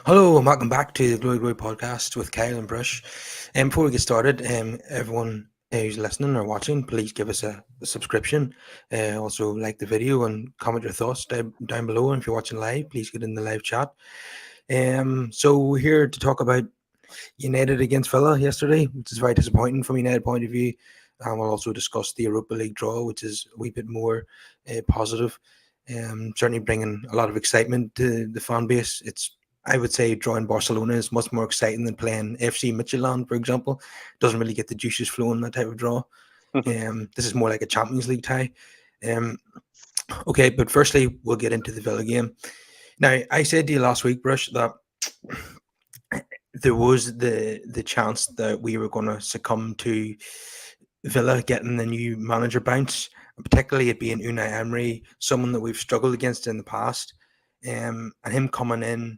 Hello and welcome back to the Glory Glory podcast with Kyle and Brush. And before we get started, everyone who's listening or watching, please give us a subscription. Also, like the video and comment your thoughts down below. And if you're watching live, please get in the live chat. So we're here to talk about United against Villa yesterday, which is very disappointing from a United point of view. And we'll also discuss the Europa League draw, which is a wee bit more positive. Certainly bringing a lot of excitement to the fan base. I would say drawing Barcelona is much more exciting than playing FC Midtjylland, for example. Doesn't really get the juices flowing, that type of draw. This is more like a Champions League tie. Okay, but firstly, we'll get into the Villa game. Now, I said to you last week, Brush, that there was the chance that we were going to succumb to Villa getting the new manager bounce, particularly it being Unai Emery, someone that we've struggled against in the past, and him coming in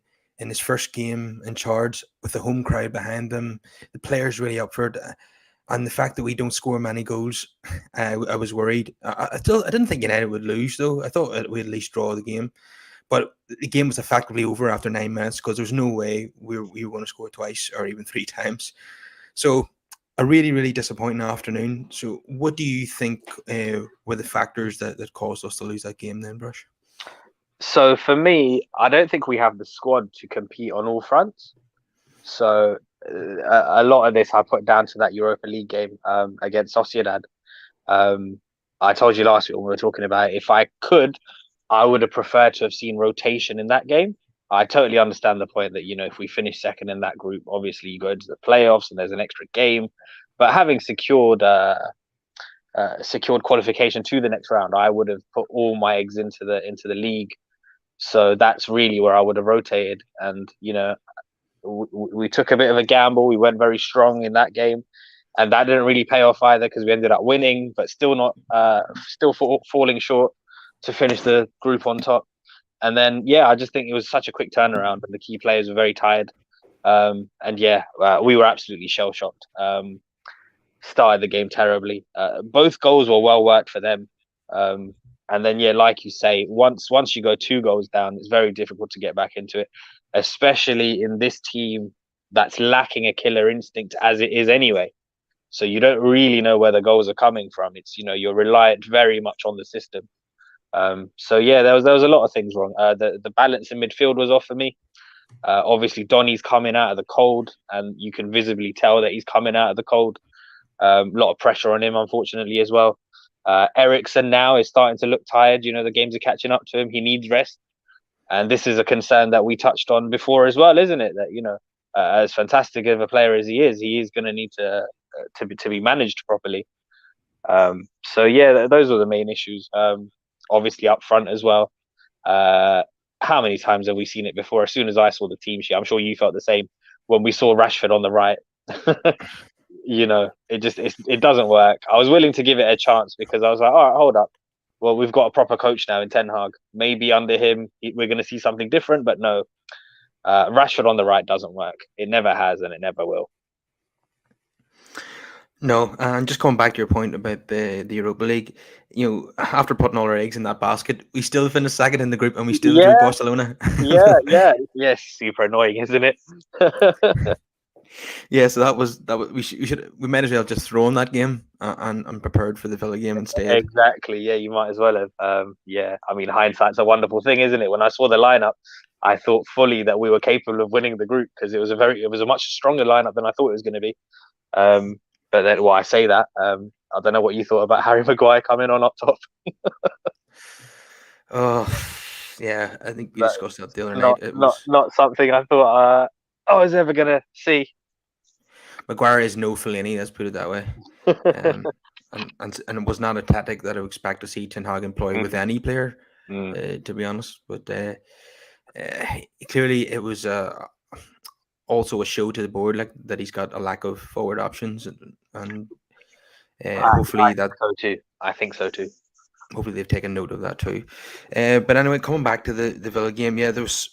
his first game in charge with the home crowd behind him. The players really up for it. And the fact that we don't score many goals, I was worried. I didn't think United would lose, though. I thought we'd at least draw the game. But the game was effectively over after 9 minutes because there's no way we were going to score twice or even 3 times. So a really, really disappointing afternoon. So what do you think were the factors that caused us to lose that game then, Brush? So for me, I don't think we have the squad to compete on all fronts. So a lot of this I put down to that Europa League game against Sociedad. I told you last week when we were talking about it, if I could, I would have preferred to have seen rotation in that game. I totally understand the point that, if we finish second in that group, obviously you go into the playoffs and there's an extra game. But having secured qualification to the next round, I would have put all my eggs into the league. So that's really where I would have rotated. And, we took a bit of a gamble. We went very strong in that game. And that didn't really pay off either because we ended up winning, but still falling short to finish the group on top. And then, I just think it was such a quick turnaround and the key players were very tired. We were absolutely shell-shocked. Started the game terribly. Both goals were well worked for them. And then, like you say, once you go 2 goals down, it's very difficult to get back into it, especially in this team that's lacking a killer instinct as it is anyway. So you don't really know where the goals are coming from. It's, you're reliant very much on the system. There was a lot of things wrong. The balance in midfield was off for me. Obviously, Donny's coming out of the cold, and you can visibly tell that he's coming out of the cold. A lot of pressure on him, unfortunately, as well. Eriksen now is starting to look tired. The games are catching up to him. He needs rest. And this is a concern that we touched on before as well, isn't it? That, as fantastic of a player as he is going to need to be managed properly. Those were the main issues. Obviously up front as well. How many times have we seen it before? As soon as I saw the team sheet, I'm sure you felt the same when we saw Rashford on the right. It doesn't work. I was willing to give it a chance because I was like, all right, hold up. Well, we've got a proper coach now in Ten Hag. Maybe under him, we're going to see something different, but no. Rashford on the right doesn't work. It never has and it never will. No, and just coming back to your point about the Europa League, after putting all our eggs in that basket, we still finished second in the group and we still drew Barcelona. Yes, super annoying, isn't it? Yeah, so that was we might as well just thrown that game and prepared for the Villa game instead. Exactly. Yeah, you might as well have. I mean, hindsight's a wonderful thing, isn't it? When I saw the lineup, I thought fully that we were capable of winning the group because it was a much stronger lineup than I thought it was going to be. But then, I say that. I don't know what you thought about Harry Maguire coming on up top. Oh, yeah, I think we discussed that the other night. It was not something I thought I was ever going to see. Maguire is no Fellaini, let's put it that way. And it was not a tactic that I would expect to see Ten Hag employ with any player, to be honest. But clearly it was also a show to the board, like that he's got a lack of forward options, and hopefully I think so too. Hopefully they've taken note of that too. But anyway, coming back to the Villa game, there's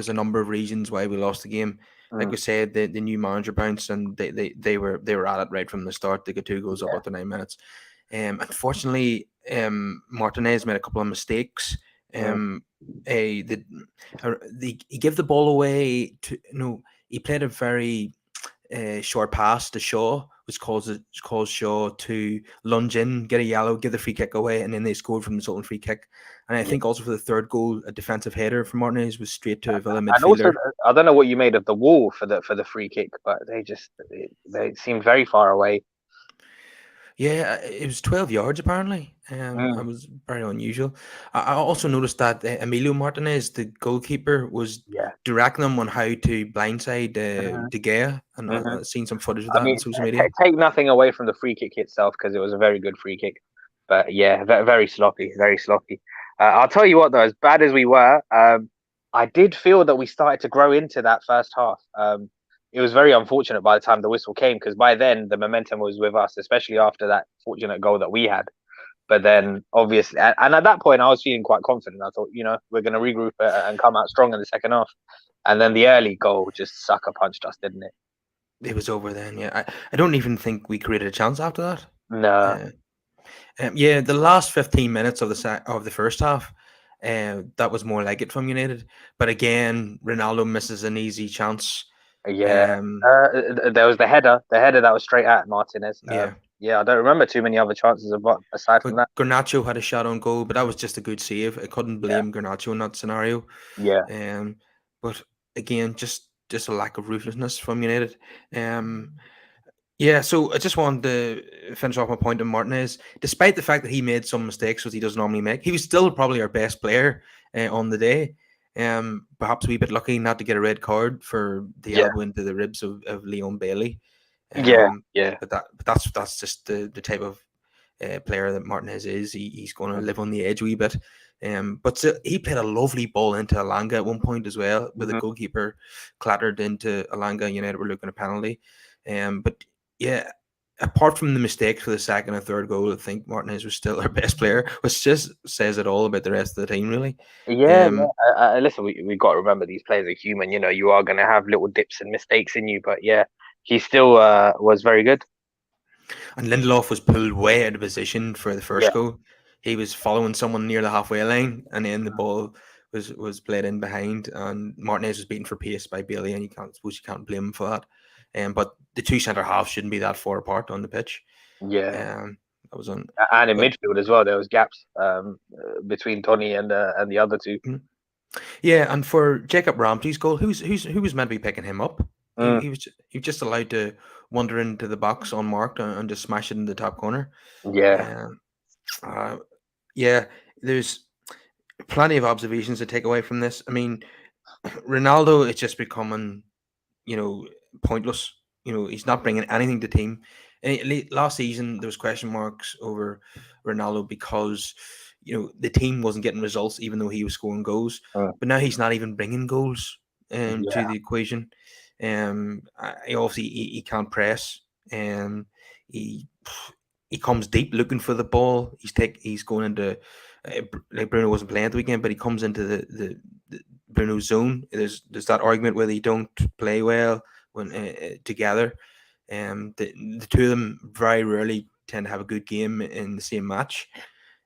a number of reasons why we lost the game. Like we said, the new manager bounced, and they were at it right from the start. They got 2 goals up after 9 minutes. Unfortunately, Martinez made a couple of mistakes. the, he gave the ball away to no. He played a very short pass to Shaw, which caused Shaw to lunge in, get a yellow, give the free kick away, and then they scored from the resulting free kick. And I Yeah. think also for the third goal, a defensive header from Martinez was straight to a Villa And also, midfielder. I don't know what you made of the wall for the free kick, but they seemed very far away. Yeah, it was 12 yards apparently. It Mm, was very unusual. I also noticed that Emilio Martinez, the goalkeeper, was yeah. directing them on how to blindside Hmm. De Gea, and Hmm. I've seen some footage of I that on mean, social media. take nothing away from the free kick itself because it was a very good free kick, but yeah, very sloppy, very sloppy. I'll tell you what, though, as bad as we were, I did feel that we started to grow into that first half. It was very unfortunate by the time the whistle came because by then the momentum was with us, especially after that fortunate goal that we had. But then, obviously, and at that point, I was feeling quite confident. I thought, we're going to regroup and come out strong in the second half. And then the early goal just sucker punched us, didn't it? It was over then. Yeah, I don't even think we created a chance after that. No, Uh, yeah, the last 15 minutes of the first half, that was more like it from United. But again, Ronaldo misses an easy chance. yeah. Um, There was the header that was straight at Martinez. yeah, Yeah, I don't remember too many other chances aside but from that. Garnacho had a shot on goal, but that was just a good save. I couldn't Yeah, blame Garnacho in that scenario. yeah. Um, but again, just a lack of ruthlessness from United. Um, Yeah, so I just wanted to finish off my point on Martinez. Despite the fact that he made some mistakes, which he doesn't normally make, he was still probably our best player on the day. Perhaps a wee bit lucky not to get a red card for the Yeah, elbow into the ribs of Leon Bailey. yeah, Um, yeah. but that's just the type of player that Martinez is. He's going to live on the edge a wee bit. But still, he played a lovely ball into Alanga at one point as well, where the Mm-hmm. goalkeeper clattered into Alanga. United were looking at a penalty. But yeah, apart from the mistakes for the second and third goal, I think Martinez was still our best player, which just says it all about the rest of the team, really. Yeah, Um, yeah. Listen, we got to remember these players are human. You are going to have little dips and mistakes in you, but yeah, he still was very good. and Lindelof was pulled way out of position for the Yeah, first goal. He was following someone near the halfway line, and then the ball was played in behind, and Martinez was beaten for pace by Bailey, and you can't blame him for that. But the two centre halves shouldn't be that far apart on the pitch. yeah. That was on, And in but midfield as well, there was gaps between Tony and the other two. mm, yeah, and for Jacob Ramsey's goal, who was meant to be picking him up? Mm, He was just allowed to wander into the box unmarked and just smash it in the top corner. yeah. Um, uh, yeah, there's plenty of observations to take away from this. I mean, Ronaldo is just becoming, you know, pointless. He's not bringing anything to the team. Last season, there was question marks over Ronaldo because the team wasn't getting results, even though he was scoring goals. Mm, But now he's not even bringing goals to yeah. the equation. Obviously he can't press. He he comes deep looking for the ball. He's going into like Bruno wasn't playing at the weekend, but he comes into the Bruno zone. There's that argument where they don't play well when together. The two of them very rarely tend to have a good game in the same match.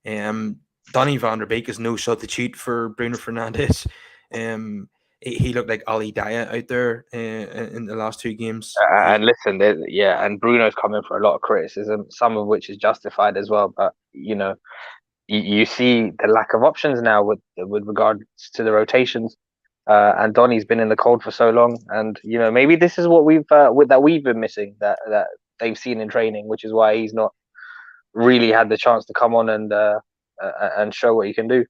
Um, Donny van der Beek is no substitute for Bruno Fernandes. He looked like Ali Daya out there in the last two games. And listen, yeah, and Bruno's coming for a lot of criticism, some of which is justified as well. But you see the lack of options now with regards to the rotations. And Donny's been in the cold for so long, and maybe this is what we've been missing that they've seen in training, which is why he's not really had the chance to come on and show what he can do.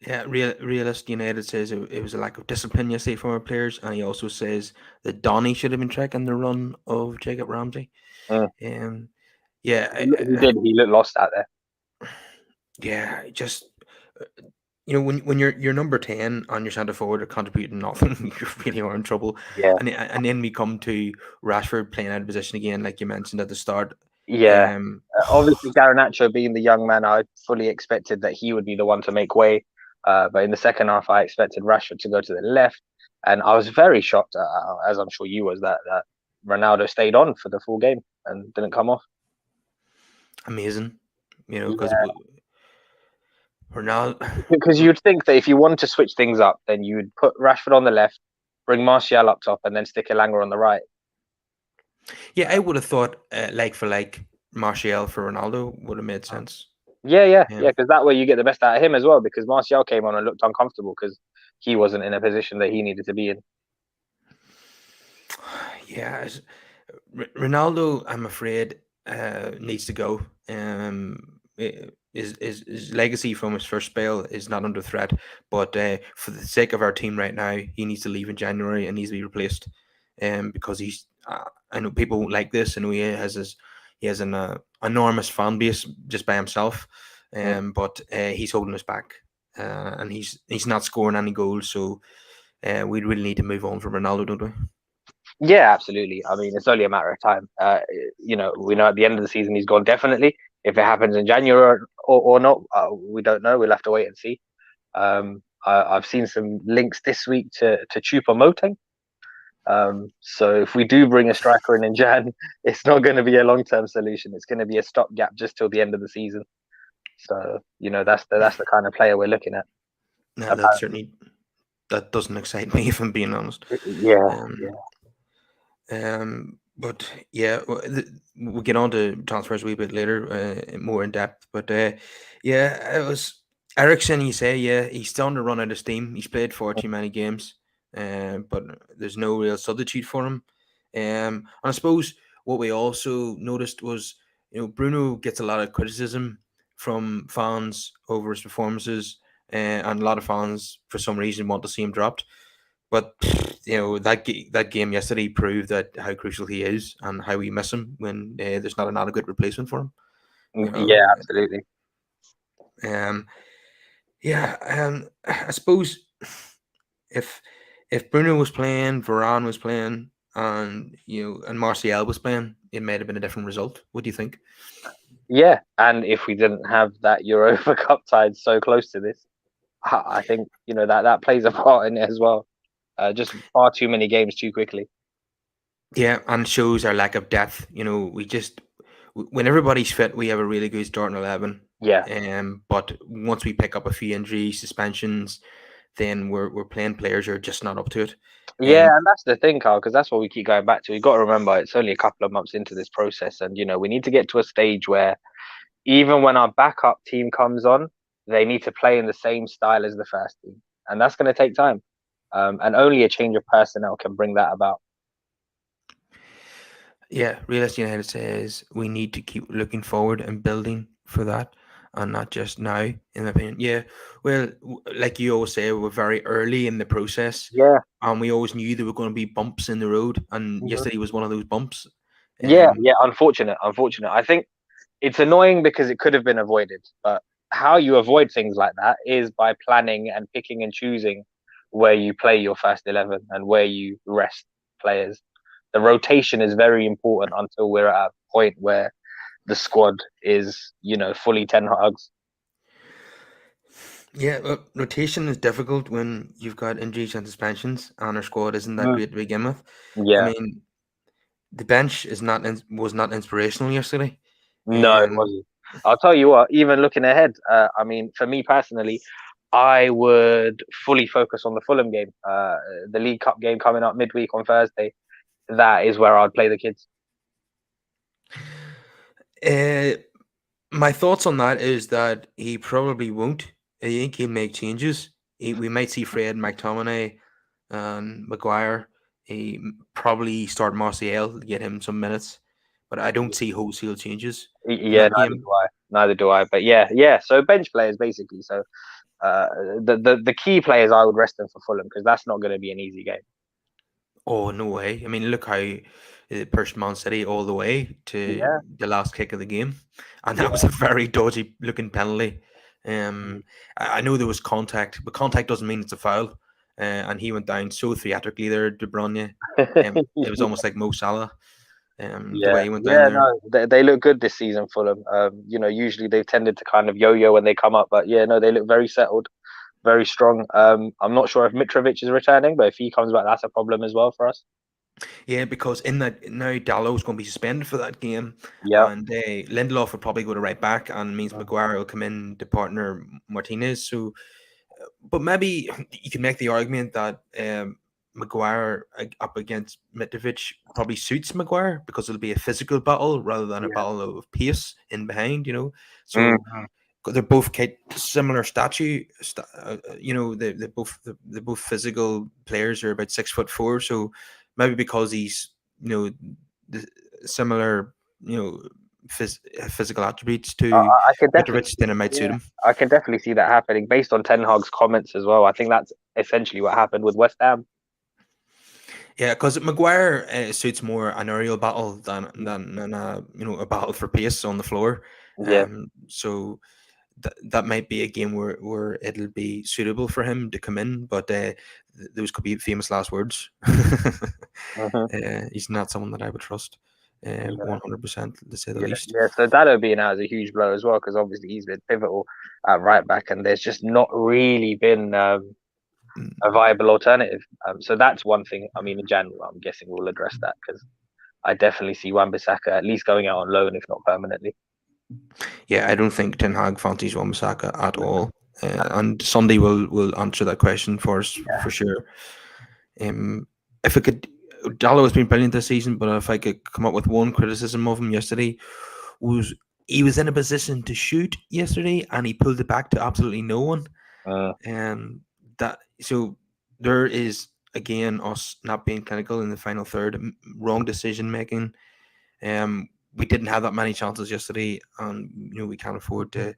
Yeah, Realist United says it was a lack of discipline yesterday from our players, and he also says that Donny should have been tracking the run of Jacob Ramsey. Mm. Um, yeah, He did. He looked lost out there. yeah, just uh, when you're number 10 on your centre forward are contributing nothing, you really are in trouble. Yeah, And then we come to Rashford playing out of position again, like you mentioned at the start. yeah. Um, Obviously, Garnacho being the young man, I fully expected that he would be the one to make way. But in the second half, I expected Rashford to go to the left, and I was very shocked, as I'm sure you was, that Ronaldo stayed on for the full game and didn't come off. Amazing, because Yeah, Ronaldo. Because you'd think that if you wanted to switch things up, then you would put Rashford on the left, bring Martial up top, and then stick Elanga on the right. Yeah, I would have thought like for like Martial for Ronaldo would have made sense. Yeah, because that way you get the best out of him as well. Because Martial came on and looked uncomfortable because he wasn't in a position that he needed to be in. Yeah, Ronaldo, I'm afraid, needs to go. His legacy from his first spell is not under threat, but for the sake of our team right now, he needs to leave in January and needs to be replaced. Because he's, I know people won't like this. I know he has an enormous fan base just by himself, Mm. but he's holding us back, and he's not scoring any goals. So we really need to move on from Ronaldo, don't we? Yeah, absolutely. I mean, it's only a matter of time. We know at the end of the season he's gone definitely. If it happens in January or not, we don't know. We'll have to wait and see. I've seen some links this week to Choupo-Moting. So if we do bring a striker in Jan, it's not going to be a long-term solution. It's going to be a stopgap just till the end of the season. So that's the kind of player we're looking at. No, that Apparently. certainly that doesn't excite me, if I'm being honest. Yeah, Um, yeah. but yeah, we'll get on to transfers a wee bit later, more in depth. But yeah, it was Ericsson. You say, yeah, he's starting to run out of steam. He's played far too many games, but there's no real substitute for him. And I suppose what we also noticed was, Bruno gets a lot of criticism from fans over his performances, and a lot of fans, for some reason, want to see him dropped. But that game yesterday proved that how crucial he is and how we miss him when there's not an adequate replacement for him. You Yeah, know, absolutely. um, yeah, I suppose if Bruno was playing, Varane was playing, and and Martial was playing, it might have been a different result. What do you think? Yeah, and if we didn't have that Europa Cup tied so close to this, I think that plays a part in it as well. Just far too many games too quickly. Yeah, and shows our lack of depth. When everybody's fit, we have a really good starting 11. Yeah, But once we pick up a few injuries, suspensions, then we're playing players who are just not up to it. yeah, Um, and that's the thing, Carl, because that's what we keep going back to. We've got to remember it's only a couple of months into this process, and we need to get to a stage where even when our backup team comes on, they need to play in the same style as the first team, and that's going to take time. And only a change of personnel can bring that about. yeah, Realistic United says we need to keep looking forward and building for that, and not just now. In my opinion, yeah. Well, like you always say, we're very early in the process, Yeah. and we always knew there were going to be bumps in the road, and Mhm. yesterday was one of those bumps. Yeah, Um, yeah. Unfortunate. I think it's annoying because it could have been avoided, but how you avoid things like that is by planning and picking and choosing where you play your first 11 and where you rest players. The rotation is very important until we're at a point where the squad is, fully 10 hugs. Yeah, rotation is difficult when you've got injuries and suspensions, and our squad isn't that Mm. great to begin with. I Yeah, mean, the bench was not inspirational yesterday. no, it Um, wasn't. I'll tell you what, even looking ahead, I mean, for me personally, I would fully focus on the Fulham game, the League Cup game coming up midweek on Thursday. That is where I'd play the kids. uh, my thoughts on that is that he probably won't. I think he'll make changes. We might see Fred, McTominay, and Maguire. He probably start Martial to get him some minutes, but I don't see wholesale changes in Yeah, that neither game. do I. Neither do I. But yeah. So bench players basically. So uh, the key players I would rest them for Fulham because that's not going to be an easy game. Oh, no way. I mean, look how it pushed Man City all the way to Yeah, the last kick of the game. And that was yeah. a very dodgy looking penalty. I know there was contact, but contact doesn't mean it's a foul. And he went down so theatrically there, De Bruyne. It was almost like Mo Salah, the way he went down Yeah. there. No, they look good this season, Fulham. Usually they've tended to kind of yo-yo when they come up, but yeah, no, they look very settled, very strong. I'm not sure if Mitrovic is returning, but if he comes back, that's a problem as well for us. Yeah, because in that now Dallow's going to be suspended for that game, Yep. and Lindelof will probably go to right back, and means Maguire will come in to partner Martinez. So, but maybe you can make the argument that Maguire up against Mitrovic probably suits Maguire because it'll be a physical battle rather than a Yeah. battle of pace in behind. So Mhm. they're both similar statue. They're both physical players. Are about 6'4", so maybe because he's the similar physical attributes to I can definitely Mitrovic, see, then it might suit yeah, him. I can definitely see that happening based on Ten Hag's comments as well. I think that's essentially what happened with West Ham. Yeah, because Maguire suits more an aerial battle than a a battle for pace on the floor. Yeah. So that might be a game where it'll be suitable for him to come in, but those could be famous last words. Hmm. He's not someone that I would trust, Yeah. 100% to say the Yeah. least. Yeah. So Dado being out is a huge blow as well because obviously he's been pivotal at right back, and there's just not really been a Mm. viable alternative. So that's one thing. I mean, in January, I'm guessing we'll address that because I definitely see Wan-Bissaka at least going out on loan, if not permanently. Yeah, I don't think Ten Hag fancies Wan-Bissaka at No, all, no. and Sunday will answer that question for us Yeah. for sure. If I could, Dallo has been brilliant this season, but if I could come up with one criticism of him yesterday, was he was in a position to shoot yesterday and he pulled it back to absolutely no one. Mm, And that so there is again us not being clinical in the final third, wrong decision making. We didn't have that many chances yesterday, and we can't afford to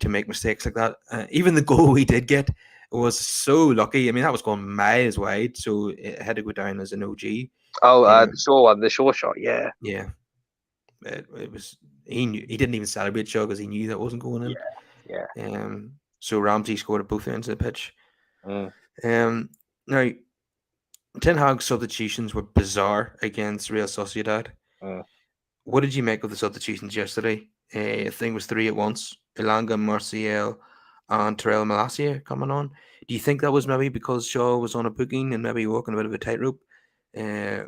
make mistakes like that. Even the goal we did get was so lucky. I mean, that was going miles wide, so it had to go down as an OG. oh, the Um, Shaw one, the Shaw shot. Yeah. yeah, it was. He knew he didn't even celebrate show because he knew that wasn't going Yeah. Yeah. in. So Ramsey scored at both ends of the pitch. Mm, Um, Now Ten Hag's substitutions were bizarre against Real Sociedad. mm. What did you make of the substitutions yesterday? I think it was three at once. Elanga, Martial, and Terrell Malacia coming on. Do you think that was maybe because Shaw was on a booking and maybe walking a bit of a tightrope? Uh,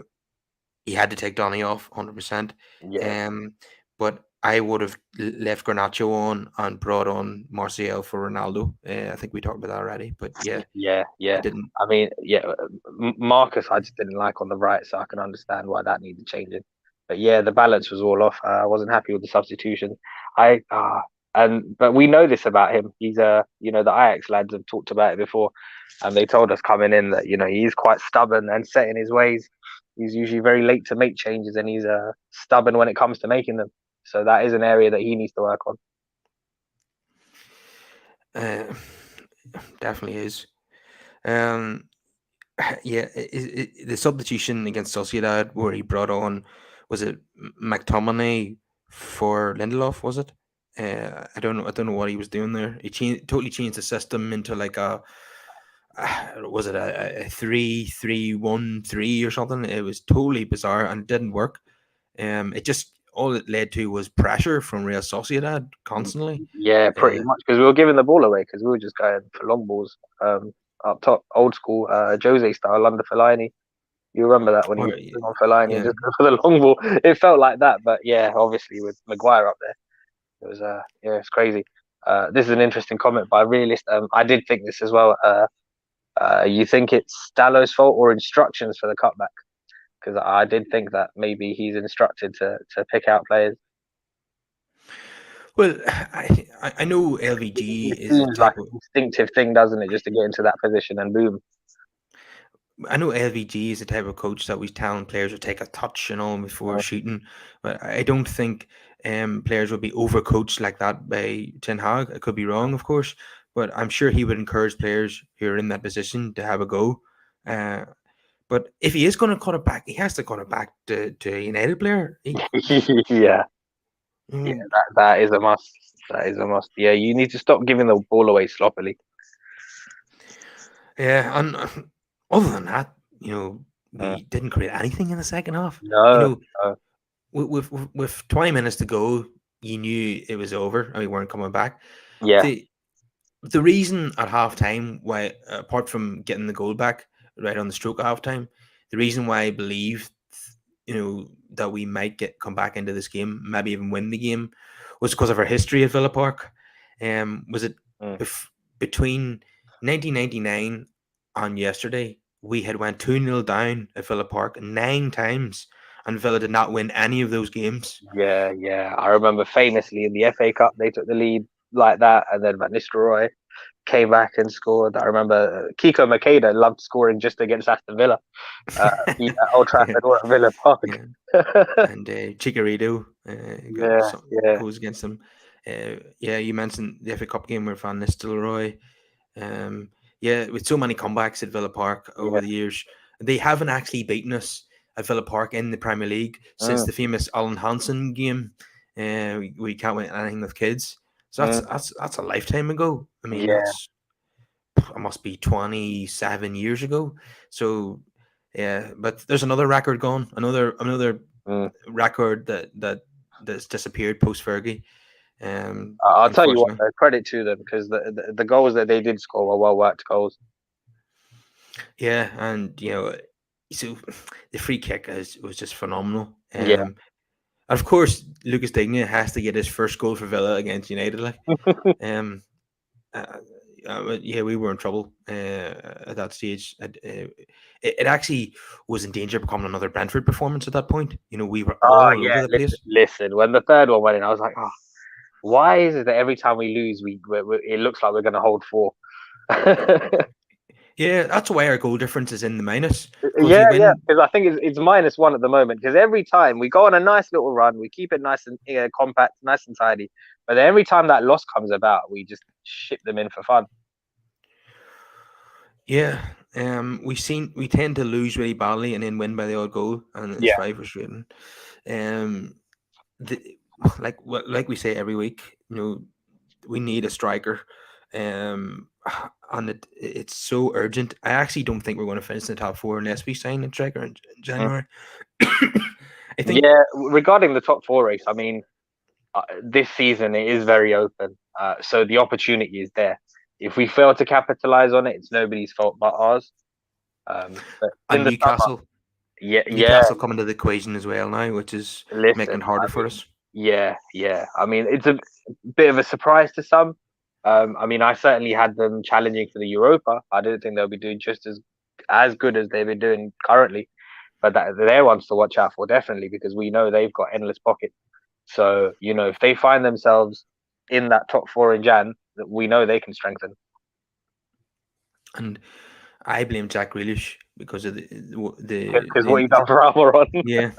he had to take Donny off 100%. Yeah. Um, but I would have left Garnacho on and brought on Martial for Ronaldo. I think we talked about that already. But yeah, Yeah. I Yeah. didn't. I mean, yeah, Marcus, I just didn't like on the right, so I can understand why that needed changing. But yeah, the balance was all off. I wasn't happy with the substitution. I but we know this about him. He's the Ajax lads have talked about it before, and they told us coming in that he's quite stubborn and set in his ways. He's usually very late to make changes, and he's stubborn when it comes to making them. So that is an area that he needs to work on. Uh, Definitely is. Um, yeah, the substitution against Sociedad where he brought on was it McTominay for Lindelof? Was it? I don't know. I don't know what he was doing there. He totally changed the system into like a was it a 3-3-1-3 or something? It was totally bizarre and didn't work. It just all it led to was pressure from Real Sociedad constantly. Yeah, pretty Uh, much because we were giving the ball away because we were just going for long balls up top, old school Jose style under Fellaini. You remember that when he or, would bring on Fellaini and yeah, just go for the long ball? It felt like that, but yeah, obviously with Maguire up there, it was yeah, it's crazy. This is an interesting comment by a realist. I did think this as well. You think it's Dallow's fault or instructions for the cutback? Because I did think that maybe he's instructed to pick out players. well, I know LVG It is a seems like type of an instinctive thing, doesn't it, just to get into that position and boom. I know LVG is the type of coach that was telling players to take a touch and all before Mm. shooting, but I don't think players would be overcoached like that by Ten Hag. I could be wrong, of course, but I'm sure he would encourage players who are in that position to have a go. Uh, but if he is going to cut it back, he has to cut it back to a United player. Yeah, yeah, Mm, that is a must. That is a must. Yeah, you need to stop giving the ball away sloppily. yeah, and other than that, Mm. we didn't create anything in the second half. You No, know, no. with 20 minutes to go, you knew it was over and we weren't coming back. Yeah, The the reason at halftime why apart from getting the goal back right on the stroke of halftime, the reason why I believe, that we might come back into this game, maybe even win the game, was because of our history at Villa Park. Was it Mm. between 1999 and yesterday, we had went 2-0 down at Villa Park 9 times, and Villa did not win any of those games. Yeah, yeah. I remember famously in the FA Cup they took the lead like that, and then Van Nistelrooy came back and scored. I remember Kiko Makeda loved scoring just against Aston Villa, be at Old Yeah, Trafford or at Villa Park. yeah. And Chicharito got Yeah, some yeah, goals against them. Yeah, you mentioned the FA Cup game where Van Nistelrooy. Um, yeah, with so many comebacks at Villa Park over yeah. the years, they haven't actually beaten us at Villa Park in the Premier League since Mm, the famous Alan Hansen game. We can't win anything with kids. So that's mm, that's that's a lifetime ago. I mean, yeah. it must be 27 years ago. So yeah, but there's another record gone. Another Mm. record that's disappeared post Fergie. I'll tell you what, Unfortunately. though, credit to them because the goals that they did score were well worked goals. Yeah, and so the free kick was just phenomenal. Yeah. Of course, Lucas Digne has to get his first goal for Villa against United. Like, um, uh, but yeah, we were in trouble at that stage. It actually was in danger of becoming another Brentford performance at that point. We were Oh all yeah, over the listen, place. listen. When the third one went in, I was like, oh, why is it that every time we lose, it looks like we're going to hold four? Yeah, that's why our goal difference is in the minus, because we Yeah, yeah, win. because I think it's -1 at the moment. Because every time we go on a nice little run, we keep it nice and compact, nice and tidy. But then every time that loss comes about, we just ship them in for fun. Yeah, we tend to lose really badly and then win by the odd goal, and it's Yeah, very frustrating. Um, the, like we say every week, we need a striker, and it's so urgent. I actually don't think we're going to finish in the top four unless we sign a striker in mm. January. I think, Yeah. Regarding the top four race, I mean, this season it is very open, so the opportunity is there. If we fail to capitalize on it, it's nobody's fault but ours. But in and the summer, yeah, yeah. Newcastle come into the equation as well now, which is Listen, making it harder I for mean, us. yeah, yeah. I mean, it's a bit of a surprise to some. I mean, I certainly had them challenging for the Europa. I didn't think they'll be doing just as good as they've been doing currently. But they're ones to watch out for, definitely, because we know they've got endless pockets. So, if they find themselves in that top four in Jan, that we know they can strengthen. And I blame Jack Grealish because of Because what he done for Almiron. yeah,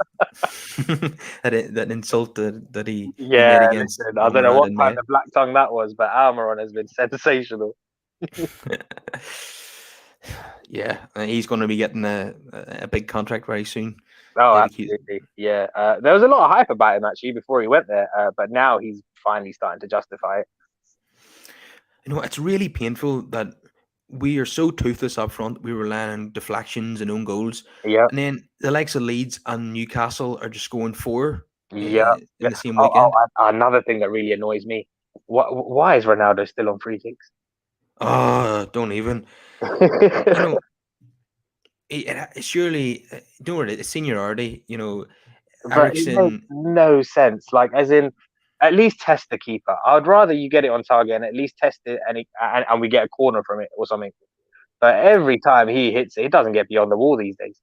that insult that he made Yeah, against listen, I don't know Almiron what in kind May. of black tongue that was, but Almiron has been sensational. Yeah, he's going to be getting a big contract very soon. Oh, They've accused, absolutely. Yeah. There was a lot of hype about him actually before he went there, but now he's finally starting to justify it. it's really painful that we are so toothless up front. We rely on deflections and own goals, Yeah. and then the likes of Leeds and Newcastle are just going four Yeah. in the same Oh, weekend. another thing that really annoys me. Why is Ronaldo still on free kicks? Oh, don't even. You know, surely, don't worry, it's seniority. But it makes Ericsson no sense. Like, as in, at least test the keeper. I'd rather you get it on target and at least test it, and we get a corner from it or something. But every time he hits it, it doesn't get beyond the wall these days.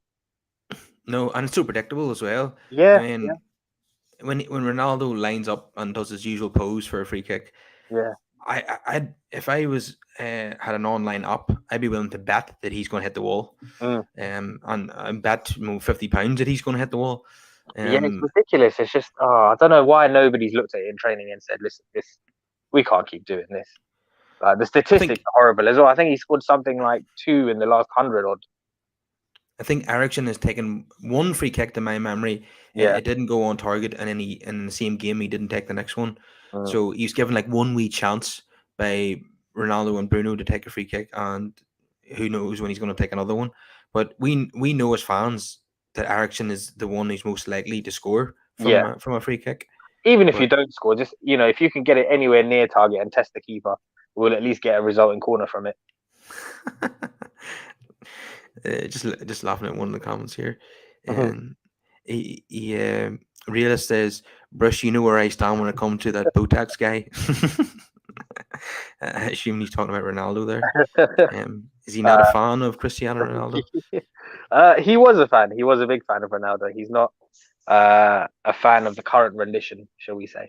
No, and it's so predictable as well. I Yeah, yeah, mean, when Ronaldo lines up and does his usual pose for a free kick, yeah. I'd if I was had an online app, I'd be willing to bet that he's going to hit the wall. Mm. And bet £50 that he's going to hit the wall. Yeah, it's Um, ridiculous. It's just, I don't know why nobody's looked at it in training and said, listen, we can't keep doing this. The I statistics think are horrible as well. I think he scored something like 2 in the last 100 odd. I think Ericsson has taken one free kick to my memory. Yeah. It didn't go on target, and then in the same game he didn't take the next one. Mm. So he was given like one wee chance by Ronaldo and Bruno to take a free kick, and who knows when he's going to take another one. But we know as fans that Ericsson is the one who's most likely to score Yeah. from a free kick. Even if you But don't score, just, if you can get it anywhere near target and test the keeper, we'll at least get a resulting corner from it. just laughing at one of the comments here, and he realist says, "Brush, you know where I stand when it comes to that Botox guy." I assume he's talking about Ronaldo there. Is he not a uh, fan of Cristiano Ronaldo? he was a fan. He was a big fan of Ronaldo. He's not a fan of the current rendition, shall we say?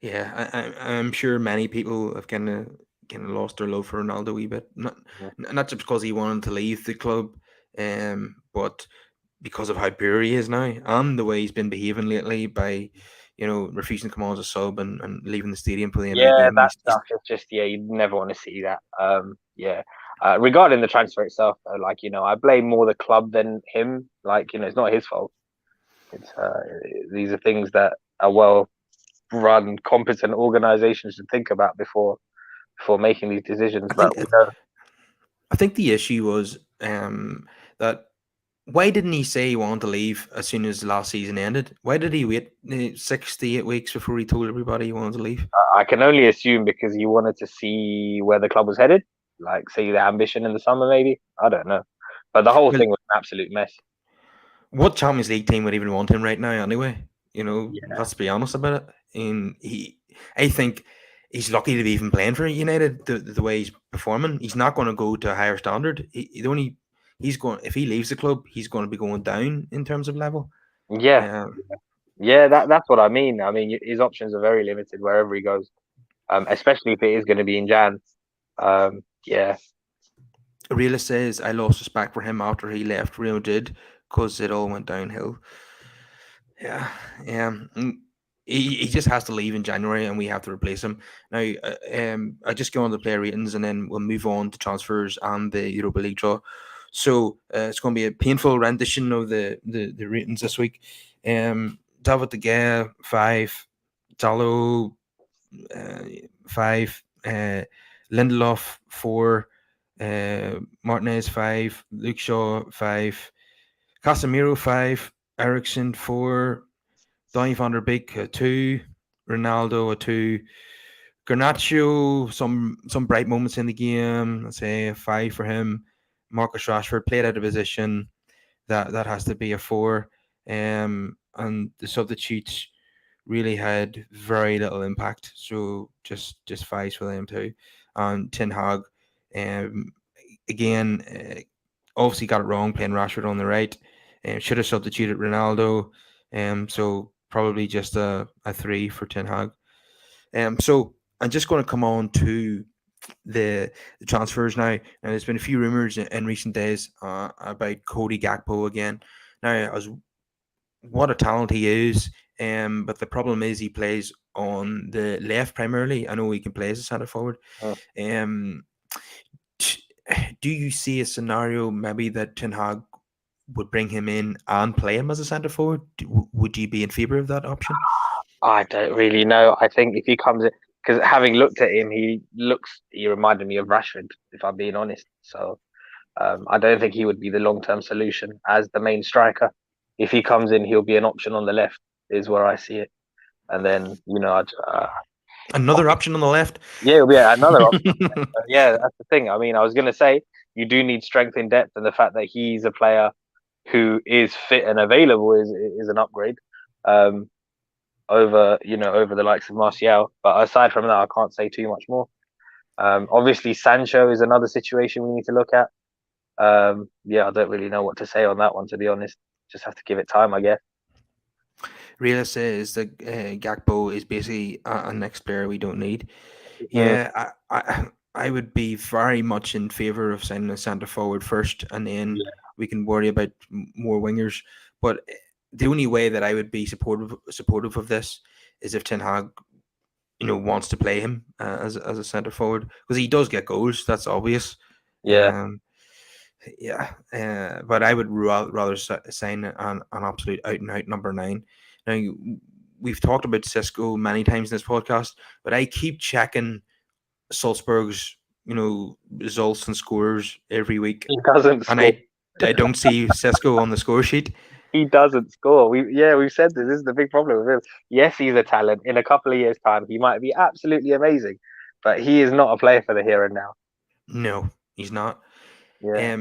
Yeah, I'm sure many people have kind of lost their love for Ronaldo a wee bit. Not just because he wanted to leave the club, but because of how poor he is now and the way he's been behaving lately by, refusing to come on as a sub and leaving the stadium for the end of the Yeah, game. that He's stuff is just you never want to see that. Yeah. Regarding the transfer itself, though, like I blame more the club than him. Like it's not his fault. It's these are things that are well run, competent organisations should think about before making these decisions. I But think we know, I think the issue was that why didn't he say he wanted to leave as soon as the last season ended? Why did he wait 6 to 8 weeks before he told everybody he wanted to leave? I can only assume because he wanted to see where the club was headed, like see the ambition in the summer, maybe. I don't know, but the whole Well, thing was an absolute mess. what Champions League team would even want him right now anyway? Yeah, Let's be honest about it. And I think he's lucky to be even playing for United. The way he's performing, he's not going to go to a higher standard. He's going if he leaves the club, he's going to be going down in terms of level. yeah, Um, yeah. That's what I mean. I mean, his options are very limited wherever he goes, especially if it is going to be in Jan. Yeah, Realist says I lost respect for him after he left Real Madrid because it all went downhill. Yeah, yeah. He just has to leave in January, and we have to replace him. Now, I just go on the player ratings, and then we'll move on to transfers and the Europa League draw. So it's going to be a painful rendition of the ratings this week. David De Gea 5, Dallo 5, Lindelof 4, Martinez 5, Luke Shaw 5, Casemiro 5, Ericsson 4, Donny van der Beek 2, Ronaldo a 2, Garnacho some bright moments in the game. Let's say a 5 for him. Marcus Rashford played out of position. That has to be a 4. And the substitutes really had very little impact. So just 5s for them too. And Ten Hag, um, again, obviously got it wrong playing Rashford on the right. Should have substituted Ronaldo. So probably just a 3 for Ten Hag. So I'm just going to come on to the transfers now. Now, there's been a few rumors in recent days about Cody Gakpo again. Now, what a talent he is, but the problem is he plays on the left primarily. I know he can play as a centre forward. uh, Um, do you see a scenario maybe that Ten Hag would bring him in and play him as a centre forward? Would you be in favour of that option? I don't really know. I think if he comes in, because having looked at him, he reminded me of Rashford, if I'm being honest. So I don't think he would be the long term solution as the main striker. If he comes in, he'll be an option on the left, is where I see it. And then Another option on the left. yeah, it'll be another option. Yeah, that's the thing. I mean, I was going to say you do need strength in depth, and the fact that he's a player who is fit and available is an upgrade. Um, over the likes of Martial. But aside from that, I can't say too much more. Obviously, Sancho is another situation we need to look at. Yeah, I don't really know what to say on that one, to be honest. Just have to give it time, I guess. Real says that Gakpo is basically a next player we don't need. Mm, Yeah, I would be very much in favour of signing a centre forward first, and then yeah, we can worry about more wingers. But the only way that I would be supportive of this is if Ten Hag, wants to play him as a centre forward, because he does get goals. That's obvious. yeah. Um, yeah, but I would rather sign an absolute out and out number 9. Now, we've talked about Cisco many times in this podcast, but I keep checking Salzburg's results and scores every week, He doesn't and score. I don't see Cisco on the score sheet. He doesn't score. We've said this. This is the big problem with him. Yes, he's a talent. In a couple of years' time, he might be absolutely amazing, but he is not a player for the here and now. No, he's not. Yeah,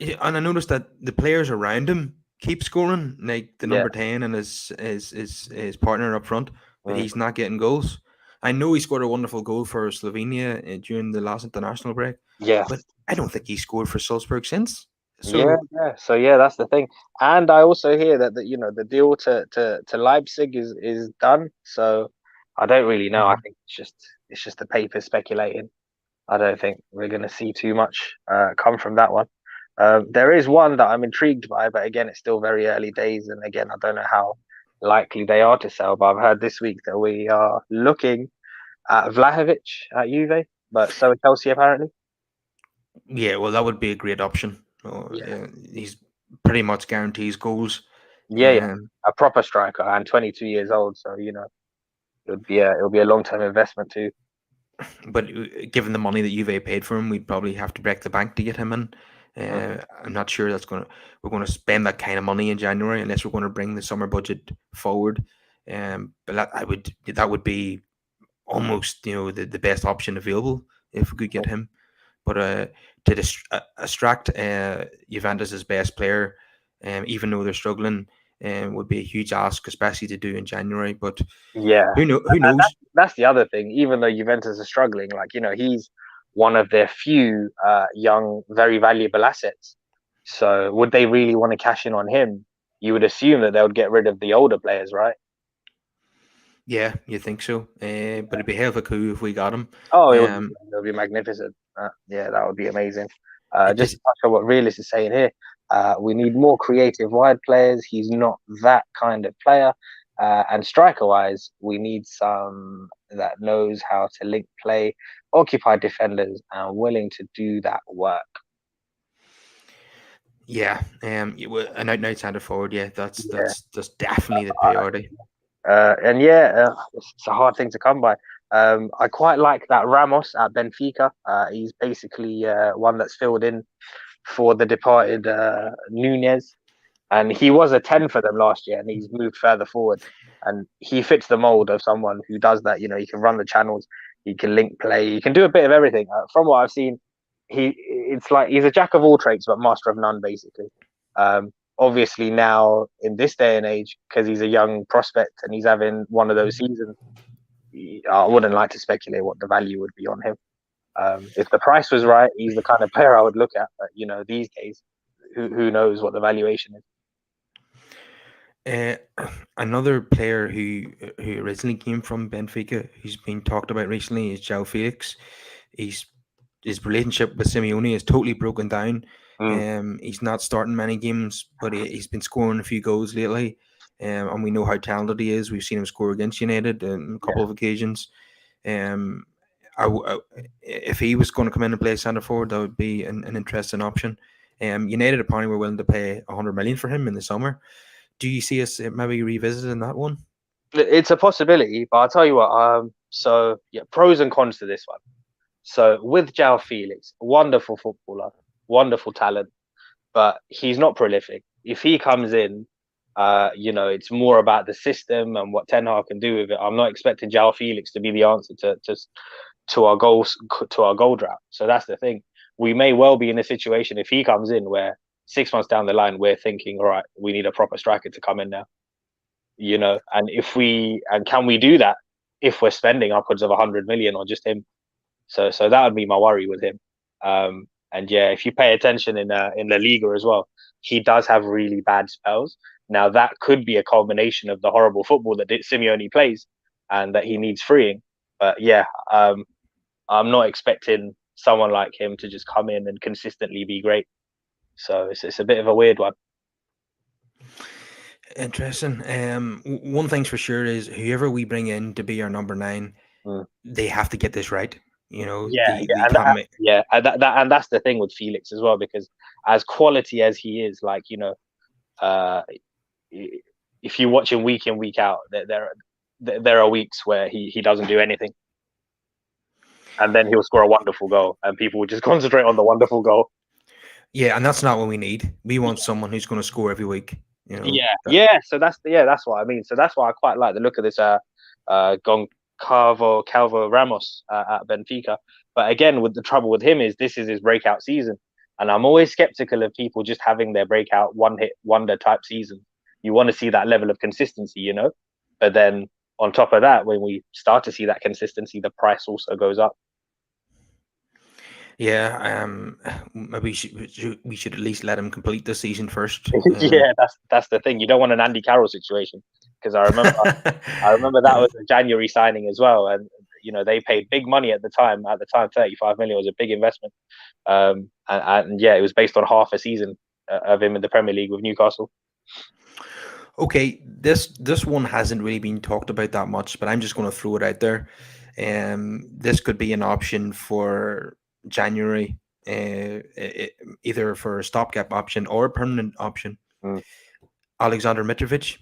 Yeah, and I noticed that the players around him keep scoring, like the Yeah. number 10 and his partner up front, but Mm. he's not getting goals. I know he scored a wonderful goal for Slovenia during the last international break, but Yes. I don't think he scored for Salzburg since. Yeah, So yeah. So yeah, that's the thing. And I also hear that the deal to Leipzig is done. So I don't really know. I mhm. think it's just the paper speculating. I don't think we're going to see too much come from that one. There is one that I'm intrigued by, but again, it's still very early days, and again, I don't know how likely they are to sell. But I've heard this week that we are looking at Vlahovic at Juve, but so is Chelsea apparently. Yeah, well, that would be a great option. Yeah, He's pretty much guarantees goals. yeah, yeah. Um, A proper striker and 22 years old, so it'll be a long-term investment too. but given the money that Juve paid for him, we'd probably have to break the bank to get him in. Mm. I'm not sure we're going to spend that kind of money in January unless we're going to bring the summer budget forward. But that would be almost the best option available if we could get him. But to distract Juventus's best player, even though they're struggling, would be a huge ask, especially to do in January. But Yeah, who and knows? that's the other thing. Even though Juventus are struggling, he's one of their few young, very valuable assets. So would they really want to cash in on him? You would assume that they would get rid of the older players, right? Yeah, you think so? But it'd be hell of a coup if we got him. Oh, Um, it would be magnificent. Yeah, that would be amazing. it Just to just touch on what Realist is saying here, we need more creative wide players. He's not that kind of player. And striker wise, we need some that knows how to link play, occupy defenders, and willing to do that work. yeah, an out and out centre forward. Yeah, that's Yeah. that's definitely the priority. And yeah, it's a hard thing to come by. I quite like that Ramos at Benfica. He's basically one that's filled in for the departed Nunez, and he was a 10 for them last year, and he's moved further forward, and he fits the mold of someone who does that. He can run the channels, he can link play, he can do a bit of everything. From what I've seen, it's like he's a jack of all trades but master of none, basically. Obviously now in this day and age, because he's a young prospect and he's having one of those seasons, I wouldn't like to speculate what the value would be on him. If the price was right, he's the kind of player I would look at. But these days, who knows what the valuation is? Uh, Another player who originally came from Benfica, who's been talked about recently, is João Felix. He's His relationship with Simeone is totally broken down. Mm, He's not starting many games, but he's been scoring a few goals lately. And we know how talented he is. We've seen him score against United on a couple yeah. of occasions. Um, if he was going to come in and play centre forward, that would be an interesting option. United apparently were willing to pay 100 million for him in the summer. Do you see us maybe revisiting that one? It's a possibility, but I'll tell you what. So yeah, pros and cons to this one. So with João Felix, wonderful footballer, wonderful talent, but he's not prolific. If he comes in, it's more about the system and what Ten Hag can do with it. I'm not expecting João Felix to be the answer to our goals to our goal drought. So that's the thing. We may well be in a situation if he comes in where 6 months down the line we're thinking, all right, we need a proper striker to come in now. And can we do that if we're spending upwards of 100 million on just him? So that would be my worry with him. And yeah, if you pay attention in La Liga as well, he does have really bad spells. Now that could be a culmination of the horrible football that Simeone plays and that he needs freeing. But yeah, I'm not expecting someone like him to just come in and consistently be great. So it's a bit of a weird one. Interesting. One thing's for sure is whoever we bring in to be our number nine, Mm. they have to get this right. You know, Yeah, they yeah, they can't make. and that's the thing with Felix as well, because as quality as he is, uh, if you watch him week in week out, there are weeks where he doesn't do anything, and then he'll score a wonderful goal, and people will just concentrate on the wonderful goal. Yeah, and that's not what we need. We want someone who's going to score every week. You know Yeah, that. yeah. So that's what I mean. So that's why I quite like the look of this Calvo Ramos at Benfica. But again, with the trouble with him is this is his breakout season. And I'm always skeptical of people just having their breakout one hit wonder type season. You want to see that level of consistency, you know? But then on top of that, when we start to see that consistency, the price also goes up. Yeah, maybe we should at least let him complete the season first. Yeah, that's the thing. You don't want an Andy Carroll situation, because I remember that Yeah, was a January signing as well, and they paid big money at the time. At the time, 35 million was a big investment. And yeah, it was based on half a season of him in the Premier League with Newcastle. okay, this one hasn't really been talked about that much, but I'm just going to throw it out there. This could be an option for January, either for a stopgap option or a permanent option. Mm. Alexander Mitrovic,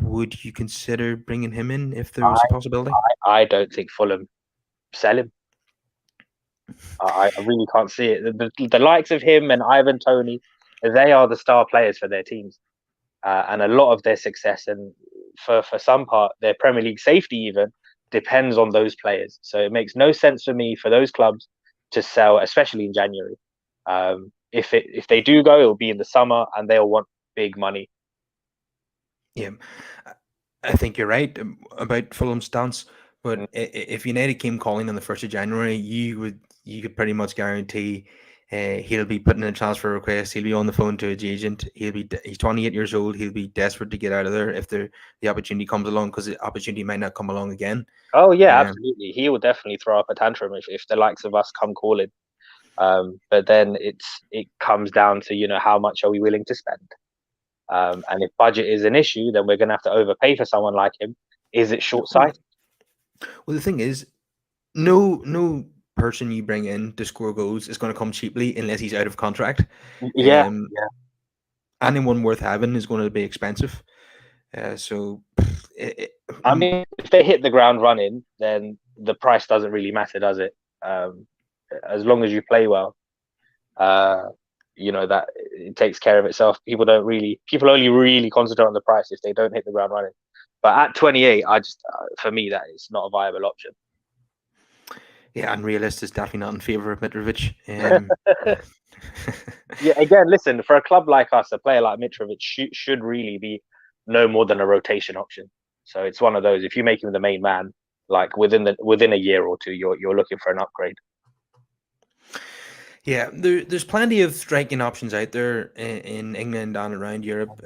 would you consider bringing him in if there was a I, possibility? I don't think Fulham sell him. I really can't see it. The likes of him and Ivan Toney, they are the star players for their teams, and a lot of their success and for some part their Premier League safety even depends on those players. So it makes no sense for me for those clubs to sell, especially in January. If they do go, it will be in the summer, and they'll want big money. Yeah, I think you're right about Fulham's stance. But Mm. if United came calling on the 1st of January, you could pretty much guarantee he'll be putting in a transfer request. He'll be on the phone to his agent. He's 28 years old. He'll be desperate to get out of there if the opportunity comes along, because the opportunity might not come along again. Oh yeah, Um, absolutely. He will definitely throw up a tantrum if the likes of us come calling. But then it comes down to how much are we willing to spend. And if budget is an issue, then we're going to have to overpay for someone like him. Is it short well, sighted? well, the thing is, no person you bring in to score goals is going to come cheaply unless he's out of contract. Yeah, Um, yeah. anyone worth having is going to be expensive. So, I mean, if they hit the ground running, then the price doesn't really matter, does it? Um, as long as you play well, uh, that it takes care of itself. People only really concentrate on the price if they don't hit the ground running. But at 28, for me, that is not a viable option. yeah, and realist is definitely not in favor of Mitrovic. Yeah, again, listen, for a club like us, a player like Mitrovic should really be no more than a rotation option. So it's one of those. If you make him the main man, like within a year or two, you're looking for an upgrade. Yeah, there's plenty of striking options out there in England and around Europe.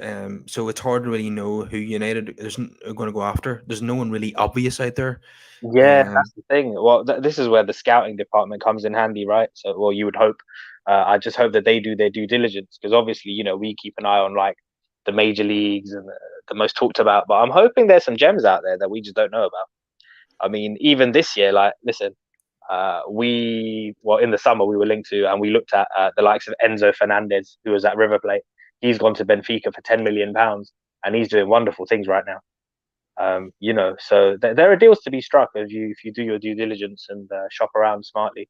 So it's hard to really know who United are going to go after. There's no one really obvious out there. Yeah, Um, that's the thing. Well, this is where the scouting department comes in handy, right? So, well, you would hope. I just hope that they do their due diligence, because obviously, we keep an eye on like the major leagues and the most talked about. But I'm hoping there's some gems out there that we just don't know about. I mean, even this year, like, listen, in the summer we were linked to, and we looked at the likes of Enzo Fernandez, who was at River Plate. He's gone to Benfica for £10 million, and he's doing wonderful things right now. So there are deals to be struck if you do your due diligence and shop around smartly.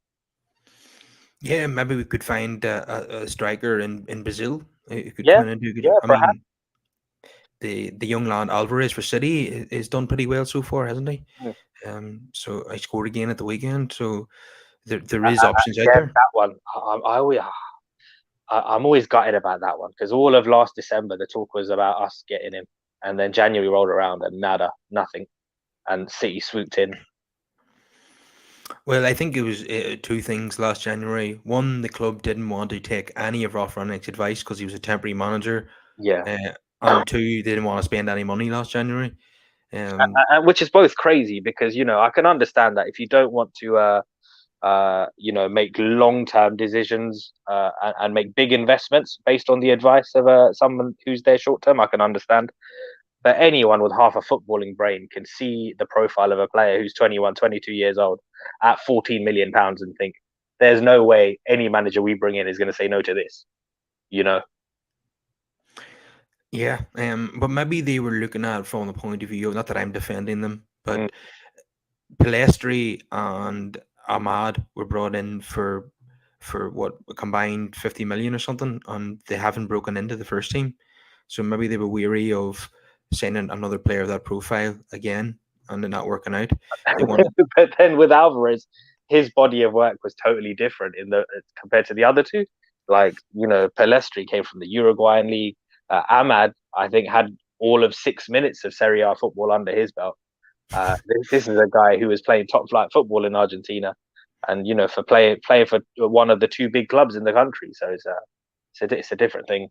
yeah, maybe we could find a striker in Brazil who could Yeah, come in and do good. yeah, I perhaps. mean, the young lad Alvarez for City is done pretty well so far, hasn't he? Mm. So I scored again at the weekend. So there is options out Again, there. that one, I'm always gutted about that one, because all of last December the talk was about us getting him, and then January rolled around and nada, nothing, and City swooped in. Well, I think it was two things last January. One, the club didn't want to take any of Ross Rangnick's advice because he was a temporary manager. Yeah, Uh, and two, they didn't want to spend any money last January. Um, which is both crazy, because I can understand that if you don't want to make long-term decisions and make big investments based on the advice of someone who's there short-term, I can understand. But anyone with half a footballing brain can see the profile of a player who's 21, 22 years old at £14 million and think, there's no way any manager we bring in is going to say no to this, you know? yeah, but maybe they were looking at it from the point of view, not that I'm defending them, Mm. but Palestri and Ahmad were brought in for what, a combined 50 million or something, and they haven't broken into the first team. So maybe they were weary of signing another player of that profile again and they're not working out. They want But then with Alvarez, his body of work was totally different compared to the other two. Like, Pelestri came from the Uruguayan league. Ahmad, I think, had all of 6 minutes of Serie A football under his belt. This is a guy who was playing top flight football in Argentina, and for playing for one of the two big clubs in the country. So it's a different thing.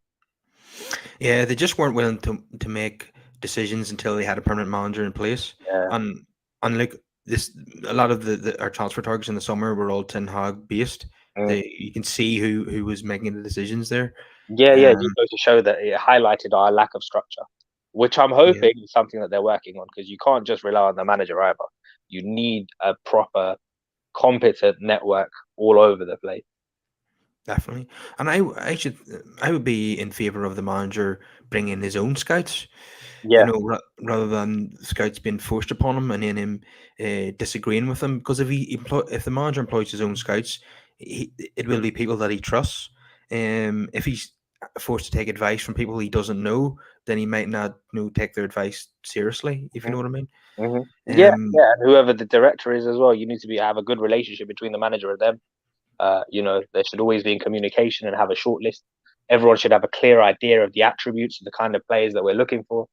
Yeah, they just weren't willing to make decisions until they had a permanent manager in place. Yeah. And like this, a lot of our transfer targets in the summer were all Ten Hag based. Mm. You can see who was making the decisions there. Yeah, yeah, just Um, goes to show that it highlighted our lack of structure, which I'm yeah, hoping is something that they're working on, because you can't just rely on the manager either. You need a proper, competent network all over the place. definitely. And I would be in favor of the manager bringing his own scouts. Yeah. Rather than scouts being forced upon him and then him disagreeing with them. Because if the manager employs his own scouts, it will be people that he trusts. If he's forced to take advice from people he doesn't know, then he might not take their advice seriously. If you know what I mean. Mm-hmm. Yeah, Um, yeah, and whoever the director is as well, you need to have a good relationship between the manager and them. They should always be in communication and have a short list. Everyone should have a clear idea of the attributes of the kind of players that we're looking for.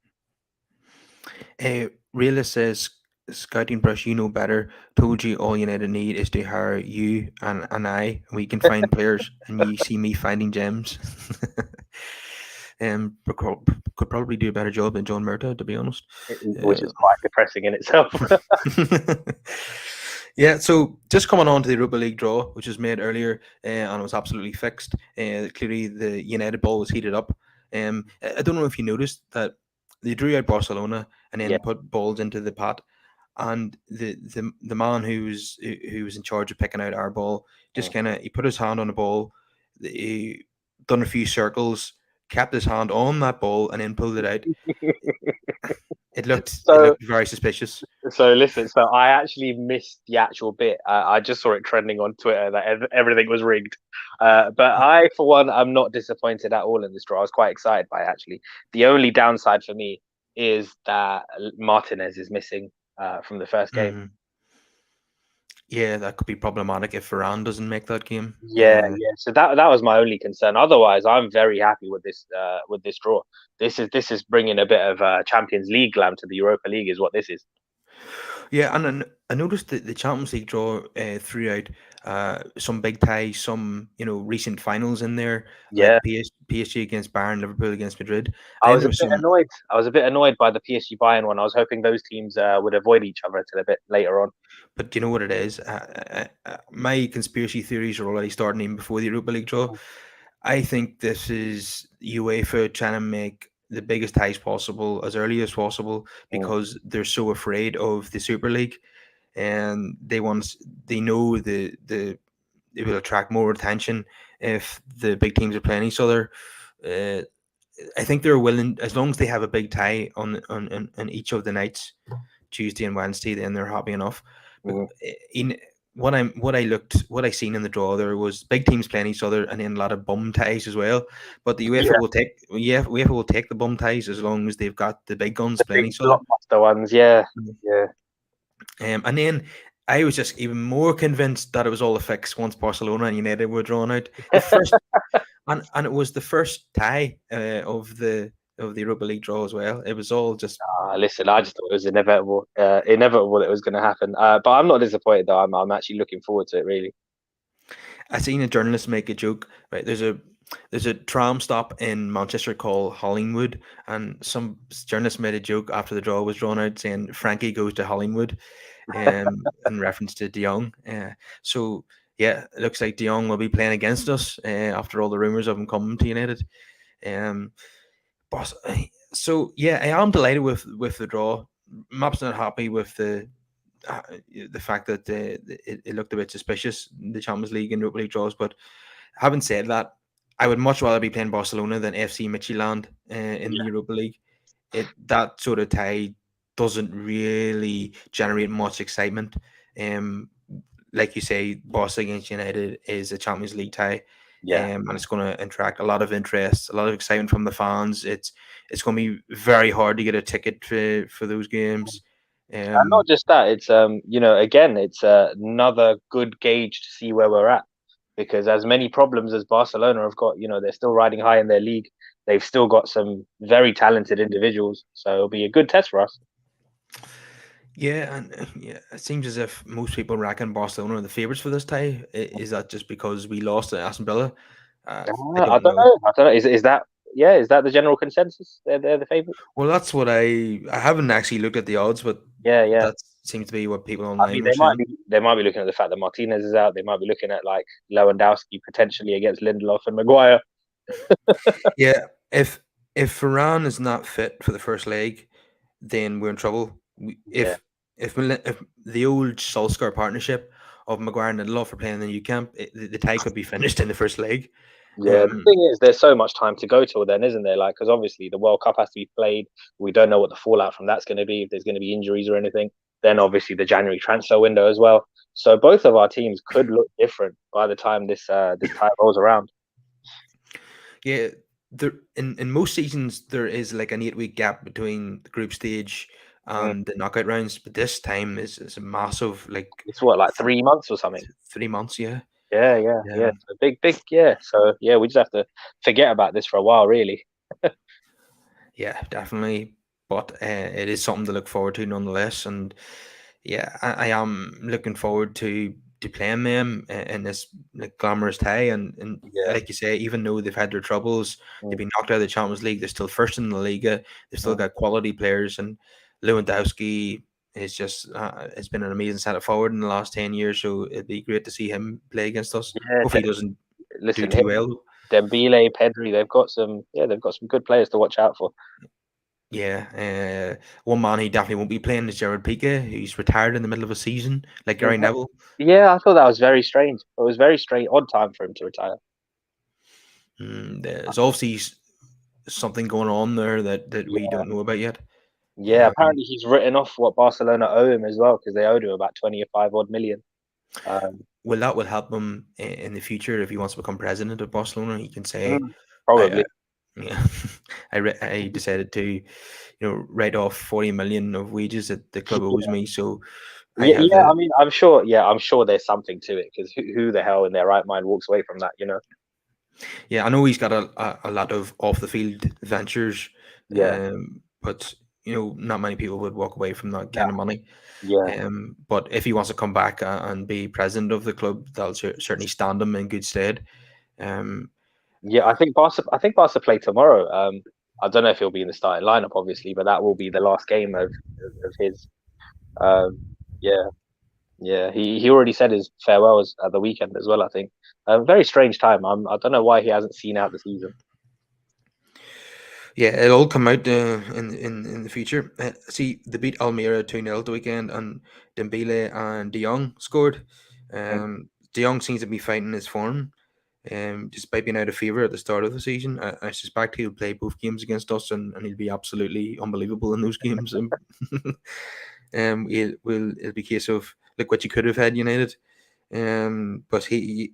Realist says, Scouting Brush, you know better. Told you all United need is to hire you and I. We can find players, and you see me finding gems. Could probably do a better job than John Murta, to be honest. Which is quite depressing in itself. Yeah, so just coming on to the Europa League draw, which was made earlier, and it was absolutely fixed. Clearly, the United ball was heated up. I don't know if you noticed that they drew out Barcelona and Yeah. then put balls into the pot, and the man who was in charge of picking out our ball just kind of he put his hand on the ball, he done a few circles, kept his hand on that ball, and then pulled it out. It So looked very suspicious. So listen, so I actually missed the actual bit. I just saw it trending on Twitter that everything was rigged. But I, for one, I'm not disappointed at all in this draw. I was quite excited by it, actually. The only downside for me is that Martinez is missing from the first game. Mhm. Yeah, that could be problematic if Varane doesn't make that game. Yeah, yeah. So that was my only concern. Otherwise, I'm very happy with this draw. This is bringing a bit of Champions League glam to the Europa League, is what this is. Yeah, and then I noticed that the Champions League draw throughout some big ties, some recent finals in there, Yeah. like PSG against Bayern, Liverpool against Madrid, I and then was there a was bit some. annoyed. I was a bit annoyed by the PSG Bayern one. I was hoping those teams would avoid each other until a bit later on. But you know what it is? My conspiracy theories are already starting even before the Europa League draw. I think this is UEFA trying to make the biggest ties possible as early as possible Mm. because they're so afraid of the Super League, and they know it will attract more attention if the big teams are playing each other. Uh, I think they're willing, as long as they have a big tie on each of the nights, Tuesday and Wednesday, then they're happy enough. But Mm. in what I seen in the draw, there was big teams playing each other, and then a lot of bum ties as well. But the Yeah, UEFA will take the bum ties as long as they've got the big guns the playing big each other. blockbuster ones. Yeah, yeah. And then I was just even more convinced that it was all a fix once Barcelona and United were drawn out. The first and it was the first tie of the Europa League draw as well. It was all just. Listen, I just thought it was inevitable. Inevitable it was going to happen. But I'm not disappointed though. I'm actually looking forward to it. Really. I seen a journalist make a joke. Right, there's a tram stop in Manchester called Hollingwood, and some journalist made a joke after the draw was drawn out, saying Frankie goes to Hollingwood, in reference to De Jong. So yeah, it looks like De Jong will be playing against us after all the rumors of him coming to United. Um, but so yeah, I am delighted with the draw. Map's not happy with uh, the fact that it looked a bit suspicious, the Champions League and Europa League draws. But having said that, I would much rather be playing Barcelona than FC Midtjylland in the Yeah, Europa League. That sort of tie doesn't really generate much excitement. Um, like you say, Barca against United is a Champions League tie, yeah. and it's going to attract a lot of interest, a lot of excitement from the fans. It's going to be very hard to get a ticket for those games. And not Um, just that. It's again, it's another good gauge to see where we're at. because as many problems as Barcelona have got, they're still riding high in their league. They've still got some very talented individuals, so it'll be a good test for us. Yeah, and yeah, it seems as if most people reckon Barcelona are the favourites for this tie. Is that just because we lost to Aston Villa? I I don't don't know. know. I don't know. Is that yeah? Is that the general consensus? They're the favourites. Well, that's what I haven't actually looked at the odds, but Yeah, yeah. that seems to be what people I online mean, were saying. they might be looking at the fact that Martinez is out. They might be looking at like Lewandowski potentially against Lindelof and Maguire. Yeah, if Varane is not fit for the first leg, then we're in trouble. Yeah, If the old Solskjaer partnership of Maguire and Lindelof are playing in the new camp, the tie could be finished in the first leg. yeah. The Um, thing is, there's so much time to go till then, isn't there? Like, because obviously the World Cup has to be played. We don't know what the fallout from that's going to be. If there's going to be injuries or anything, then obviously the January transfer window as well. So both of our teams could look different by the time this time rolls around. yeah, there in most seasons there is like an 8 week gap between the group stage Mm. and the knockout rounds, but this time is a massive like It's what, like 3 months or something. 3 months. Yeah, Yeah, yeah, yeah. um, So big, yeah. So yeah, we just have to forget about this for a while, really. yeah, definitely. But it is something to look forward to nonetheless, and yeah, I am looking forward to playing them in this like glamorous tie. And Yeah. like you say, even though they've had their troubles, they've Mm, been knocked out of the Champions League. They're still first in the Liga. They've still mm. got quality players, and Lewandowski is just it's been an amazing centre forward in the last 10 years. So it'd be great to see him play against us. Yeah, Hopefully, he doesn't do listen, too him, well. Dembele, Pedri, they've got some good players to watch out for. Yeah, one man he definitely won't be playing is Gerard Piqué, who's retired in the middle of a season, like Yeah, Gary Neville. yeah, I thought that was very strange. It was very strange, odd time for him to retire. There's obviously something going on there that we Yeah, don't know about yet. yeah. Um, Apparently, he's written off what Barcelona owe him as well because they owed him about 25 odd million. Um, well, that will help him in the future if he wants to become president of Barcelona. He can say, "I, Probably. yeah, I decided to, write off 40 million of wages that the club owes me, so I Yeah, have yeah. the I mean, I'm sure. Yeah, I'm sure there's something to it because who the hell in their right mind walks away from that? yeah. I know he's got a lot of off the field ventures, Yeah. but not many people would walk away from that No. kind of money. Yeah. But if he wants to come back and be president of the club, that'll certainly stand him in good stead. Um, Yeah. I think Barca play tomorrow. I don't know if he'll be in the starting lineup, obviously, but that will be the last game of his. Um, yeah. Yeah. He already said his farewells at the weekend as well. I think. A very strange time. I don't know why he hasn't seen out the season. yeah, it'll come out in the future. See, they beat Almira 2-0 the weekend, and Dembele and De Jong scored. Mm. De Jong seems to be fighting his form. Despite being out of fever at the start of the season, I suspect he'll play both games against us, and he'll be absolutely unbelievable in those games. It'll be a case of look what you could have had, United. But he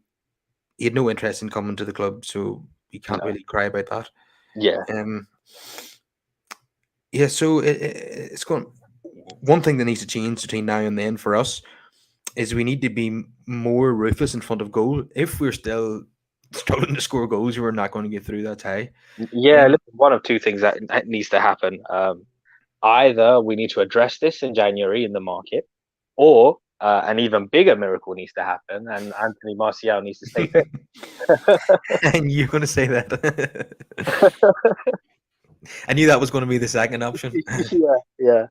had no interest in coming to the club, so he can't No. really cry about that. Yeah. Um, yeah, so it's going. One thing that needs to change between now and then for us is we need to be more ruthless in front of goal. If we're still struggling to score goals, we're not going to get through that tie. Yeah. Um, Listen, one of two things that needs to happen. Either we need to address this in January in the market, or an even bigger miracle needs to happen, and Anthony Martial needs to stay fit. and you're going to say that. I knew that was going to be the second option. Yeah, yeah.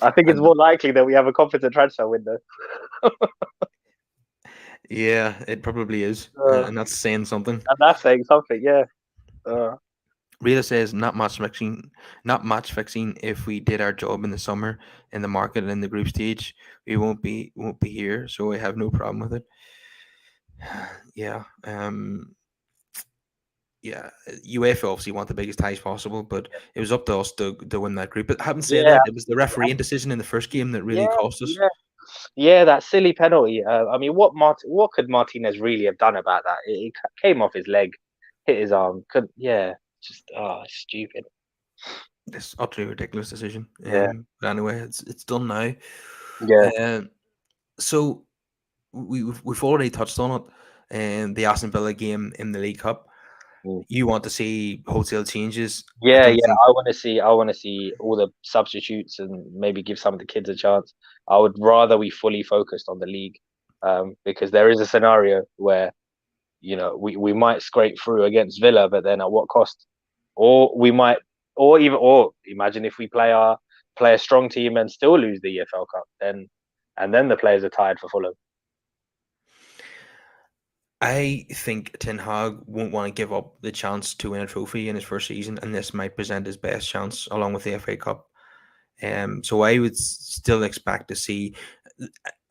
I think it's And more likely that we have a competent transfer window. yeah, it probably is, Uh, and that's saying something. and that's saying something, yeah. Uh, Rita says not match fixing. If we did our job in the summer in the market and in the group stage, we won't be here. So I have no problem with it. Yeah, yeah. UEFA obviously want the biggest ties possible, but it was up to us to win that group. But having said yeah, that, it was the refereeing decision in the first game that yeah, really cost us. yeah, yeah. That silly penalty. I mean, what could Martinez really have done about that? It came off his leg, hit his arm. Could yeah, just stupid. This utterly ridiculous decision. Yeah, But anyway, it's done now. yeah. Um, so we've already touched on it. the Aston Villa game in the League Cup. Mm. You want to see wholesale changes. I Yeah, don't yeah. think I want to see all the substitutes and maybe give some of the kids a chance. I would rather we fully focused on the league, because there is a scenario where we might scrape through against Villa, but then at what cost? Or we might, or imagine if we play a strong team and still lose the EFL Cup, then the players are tired for Fulham. I think Ten Hag won't want to give up the chance to win a trophy in his first season, and this might present his best chance along with the FA Cup. So I would still expect to see.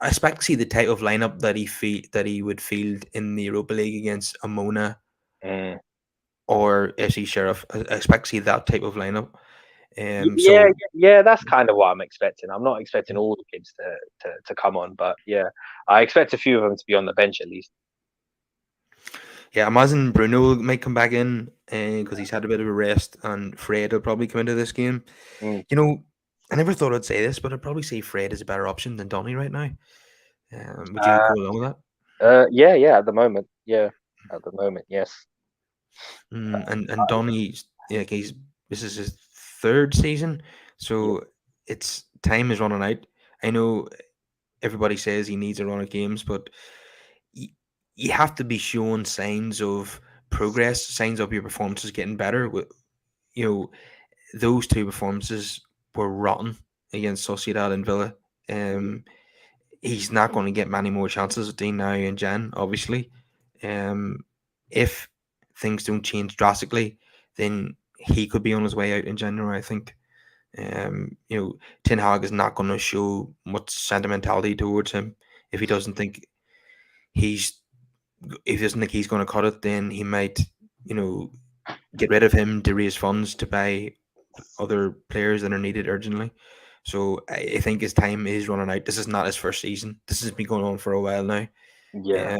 I expect to see the type of lineup that he would field in the Europa League against Amona Mm. or SC Sheriff. I expect to see that type of lineup. Yeah, So yeah, that's kind of what I'm expecting. I'm not expecting all the kids to come on, but yeah, I expect a few of them to be on the bench at least. yeah, I imagine Bruno might come back in because he's had a bit of a rest, and Fred will probably come into this game. Mm. You know, I never thought I'd say this, but I'd probably say Fred is a better option than Donny right now. Would you Uh, go along with that? yeah, yeah. At the moment, yes. And Donny, yeah, he's this is his third season, Yeah, so it's time is running out. I know everybody says he needs a run of games, but you, you have to be showing signs of progress, signs of your performances getting better. You know, those two performances were rotten against Sociedad and Villa. yeah, Um, he's not going to get many more chances with Dean now and Jan, obviously. If things don't change drastically, then he could be on his way out in January, I think. You know, Ten Hag is not going to show much sentimentality towards him. If he doesn't think he's if he doesn't think he's going to cut it, then he might, you know, get rid of him to raise funds to buy other players that are needed urgently. So I think his time is running out. This is not his first season. This has been going on for a while now. yeah.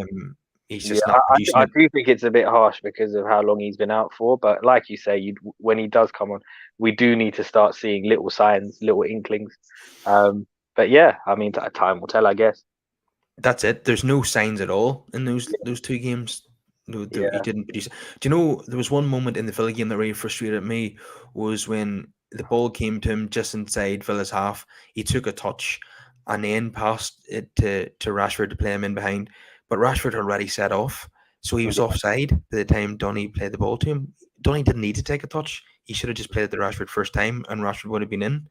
He's Yeah, just not producing I it. do think it's a bit harsh because of how long he's been out for. But like you say, when he does come on, we do need to start seeing little signs, little inklings. Um, but yeah, I mean, time will tell, I guess. That's it. There's no signs at all in those two games. No, he Yeah, didn't produce. Do you know there was one moment in the Villa game that really frustrated me was when the ball came to him just inside Villa's half. He took a touch and then passed it to Rashford to play him in behind, but Rashford already set off, so he was yeah, offside by the time Donny played the ball to him. Donny didn't need to take a touch. He should have just played it to Rashford first time, and Rashford would have been in.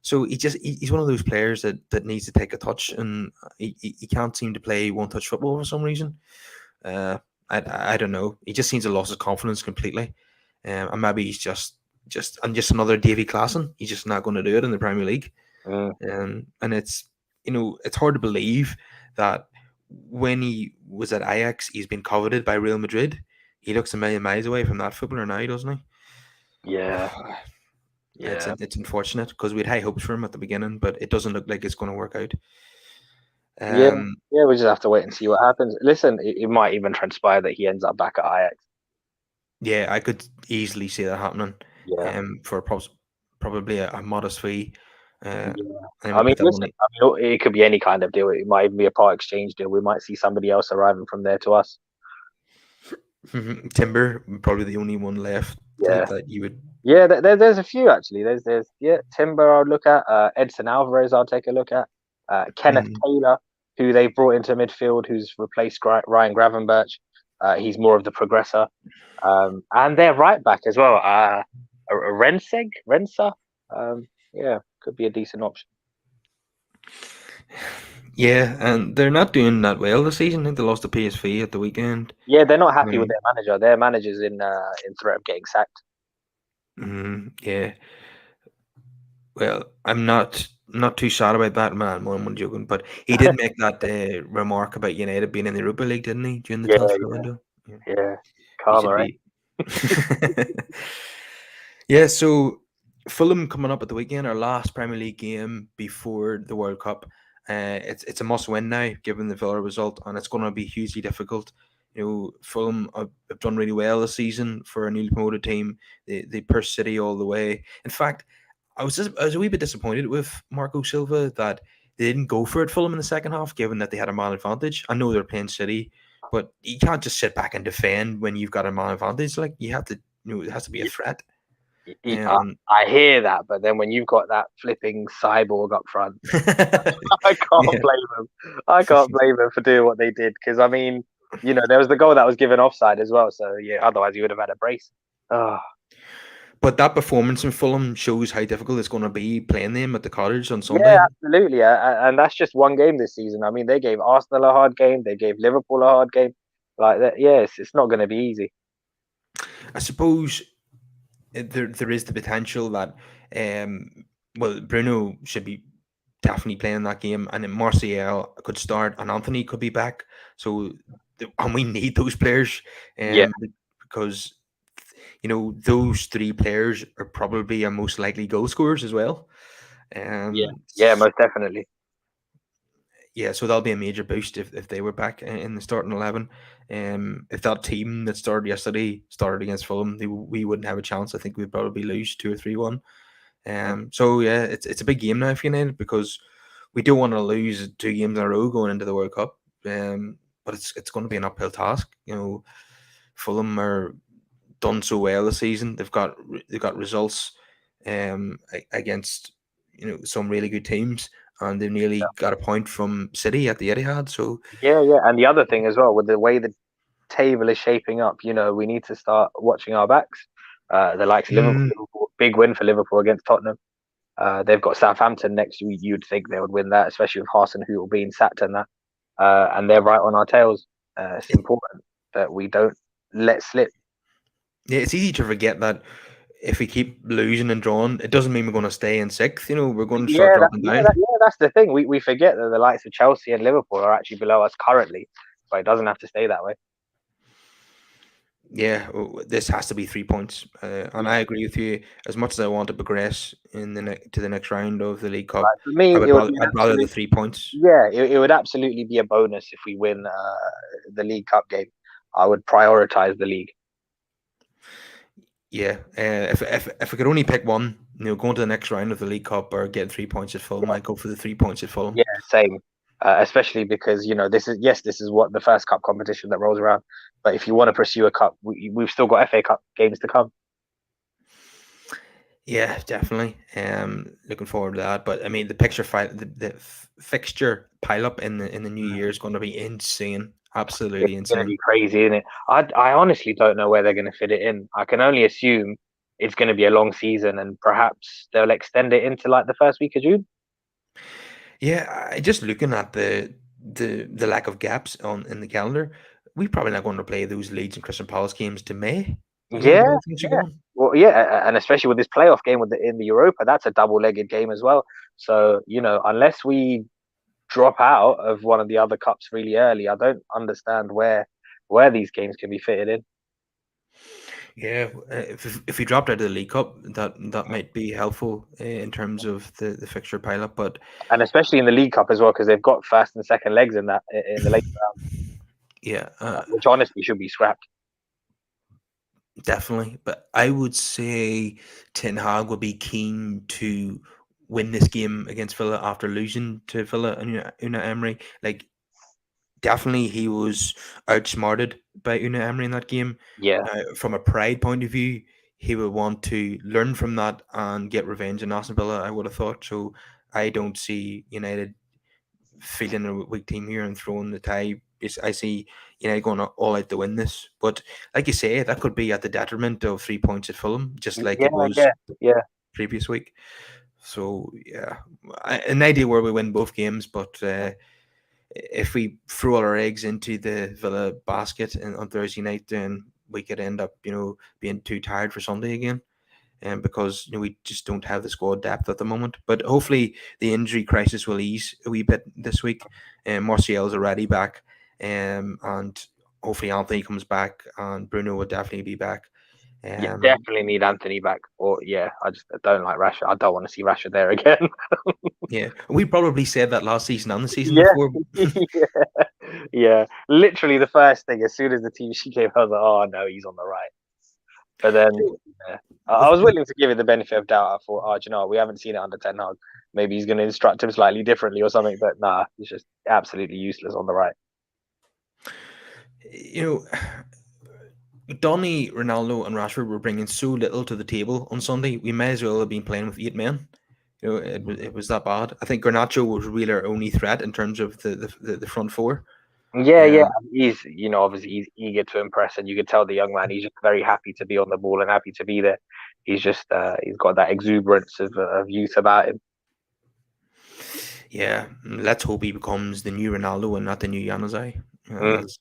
So he's one of those players that needs to take a touch, and he can't seem to play one touch football for some reason. Uh, I don't know. He just seems to lose his confidence completely, and maybe he's just another Davy Klaassen. He's just not going to do it in the Premier League, mm, and it's it's hard to believe that when he was at Ajax, he's been coveted by Real Madrid. He looks a million miles away from that footballer now, doesn't he? yeah, It's yeah, it's unfortunate because we had high hopes for him at the beginning, but it doesn't look like it's going to work out. yeah, Um, yeah. We just have to wait and see what happens. Listen, it might even transpire that he ends up back at Ajax. yeah, I could easily see that happening. Yeah, For probably a modest fee. yeah. And I I might mean, put that listen, money. it could be any kind of deal. It might even be a part exchange deal. We might see somebody else arriving from there to us. Timber, probably the only one left Yeah. that you would. Yeah, there's a few actually. There's yeah, Timber I'll look at. Edson Alvarez I'll take a look at. Kenneth Mhm. Taylor, who they brought into midfield, who's replaced Ryan Gravenberch. He's more of the progressor. And their right back as well. Rensa. Yeah, could be a decent option. Yeah, and they're not doing that well this season. I think they lost to PSV at the weekend. Yeah, they're not happy with Um, their manager. Their manager's in threat of getting sacked. yeah. Well, I'm not too sad about that, man. I'm joking, but he did make that remark about United being in the Europa League, didn't he, during the Yeah, transfer window? Yeah, yeah. he should Karma, right? be. Yeah, so Fulham coming up at the weekend, our last Premier League game before the World Cup. It's a must win now, given the Villa result, and it's going to be hugely difficult. Fulham have done really well this season for a newly promoted team. They pushed City all the way. In fact, I was a wee bit disappointed with Marco Silva that they didn't go for it Fulham in the second half, given that they had a man advantage. I know they're playing City, but you can't just sit back and defend when you've got a man advantage. Like you have to, it has to be a threat. I, Um, I hear that, but then when you've got that flipping cyborg up front, I can't yeah, blame them. I can't blame them for doing what they did because I mean, there was the goal that was given offside as well. So yeah, otherwise you would have had a brace. Oh, but that performance in Fulham shows how difficult it's going to be playing them at the Cottage on yeah, Sunday. absolutely, and that's just one game this season. I mean, they gave Arsenal a hard game, they gave Liverpool a hard game. Like that, yeah, it's not going to be easy. I suppose there is the potential that well, Bruno should be definitely playing that game, and then Martial could start, and Anthony could be back. So, and we need those players, Yeah, because those three players are probably our most likely goal scorers as well. yeah, Um, yeah, most definitely. yeah, so that'll be a major boost if they were back in the starting 11. If that team that started yesterday started against Fulham, we wouldn't have a chance. I think we'd probably lose 2 or 3-1. So yeah, it's a big game now for United because we don't want to lose 2 games in a row going into the World Cup. But it's going to be an uphill task. Fulham are done so well this season. They've got results against some really good teams, and they've nearly got a point from City at the Etihad. So Yeah, yeah, and the other thing as well with the way the table is shaping up, we need to start watching our backs. The likes of Liverpool, mm, big win for Liverpool against Tottenham. They've got Southampton next week. You'd think they would win that, especially with Hasen who will being sacked and that. And they're right on our tails. It's important that we don't let slip. yeah, it's easy to forget that if we keep losing and drawing, it doesn't mean we're going to stay in sixth. We're going to start dropping down. That's the thing. We forget that the likes of Chelsea and Liverpool are actually below us currently, but it doesn't have to stay that way. Yeah, this has to be 3 points, and I agree with you. As much as I want to progress in to the next round of the League Cup, Like for me, it would be an I'd rather the absolute 3 points. yeah. It would absolutely be a bonus if we win the League Cup game. I would prioritize the league. Yeah, if I could only pick one, going to the next round of the League Cup or getting 3 points at Fulham, I'd go for the 3 points at Fulham. Yeah, same. Especially because this is what the first cup competition that rolls around. But if you want to pursue a cup, we've still got FA Cup games to come. Yeah, definitely. Looking forward to that. But I mean, the fixture pile up in the new year is going to be insane. Absolutely It's going to insane. be crazy, isn't it? I honestly don't know where they're going to fit it in. I can only assume it's going to be a long season, and perhaps they'll extend it into like the first week of June. Yeah, just looking at the lack of gaps in the calendar, we probably not going to play those Leeds and Crystal Palace games to May. Yeah, The way things are yeah. going. Well, yeah, and especially with this playoff game in the Europa, that's a double-legged game as well. So unless we drop out of one of the other cups really early, I don't understand where these games can be fitted in. Yeah, if we dropped out of the League Cup, that might be helpful in terms of the fixture pile up. But And especially in the League Cup as well, because they've got first and second legs in the late round, yeah, which honestly should be scrapped. definitely. But I would say Ten Hag would be keen to win this game against Villa after losing to Villa and Unai Emery. Like, definitely he was outsmarted by Unai Emery in that game. Yeah, From a pride point of view, he would want to learn from that and get revenge on Aston Villa, I would have thought. So I don't see United feeling a weak team here and throwing the tie. I see United going all out to win this. But like you say, that could be at the detriment of 3 points at Fulham, just like yeah, it was yeah, yeah, previous week. So yeah, an idea where we win both games, but if we throw all our eggs into the Villa basket on Thursday night, then we could end up, being too tired for Sunday again. Because we just don't have the squad depth at the moment. But hopefully the injury crisis will ease a wee bit this week. Martial's already back, and hopefully Anthony comes back, and Bruno will definitely be back. yeah. Um, Definitely need Anthony back. Or yeah, I just don't like Rashford. I don't want to see Rashford there again. yeah, we probably said that last season and the season Yeah, before. yeah, yeah. Literally the first thing as soon as the team she came, I was like, oh no, he's on the right. But then yeah, I with, was willing to give it the benefit of doubt. I thought, oh, do you know what? We haven't seen it under Ten Hag. Maybe he's going to instruct him slightly differently or something. But nah, he's just absolutely useless on the right. you know, Donny, Ronaldo, and Rashford were bringing so little to the table on Sunday. We may as well have been playing with 8 men. You know, it was that bad. I think Garnacho was really our only threat in terms of the front four. Yeah, yeah. Um, He's, obviously he's eager to impress, and you can tell the young man, he's just very happy to be on the ball and happy to be there. He's just he's got that exuberance of youth about him. yeah, let's hope he becomes the new Ronaldo and not the new Januzaj. Mm. That's,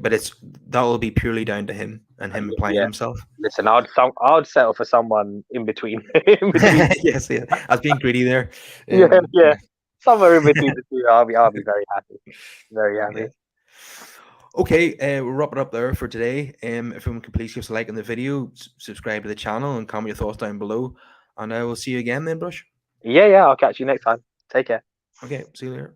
but that will be purely down to him and him applying Yeah. himself. Listen, I'd settle for someone in between, in between. Yes, yeah. I was being greedy there. Yeah, yeah. Yeah, Somewhere in between the two, I'll be very happy, very yeah. happy. Okay, we'll wrap it up there for today. If everyone can please give us a like on the video, subscribe to the channel, and comment your thoughts down below. And I will see you again then, Brush. Yeah, yeah. I'll catch you next time. Take care. Okay, see you later.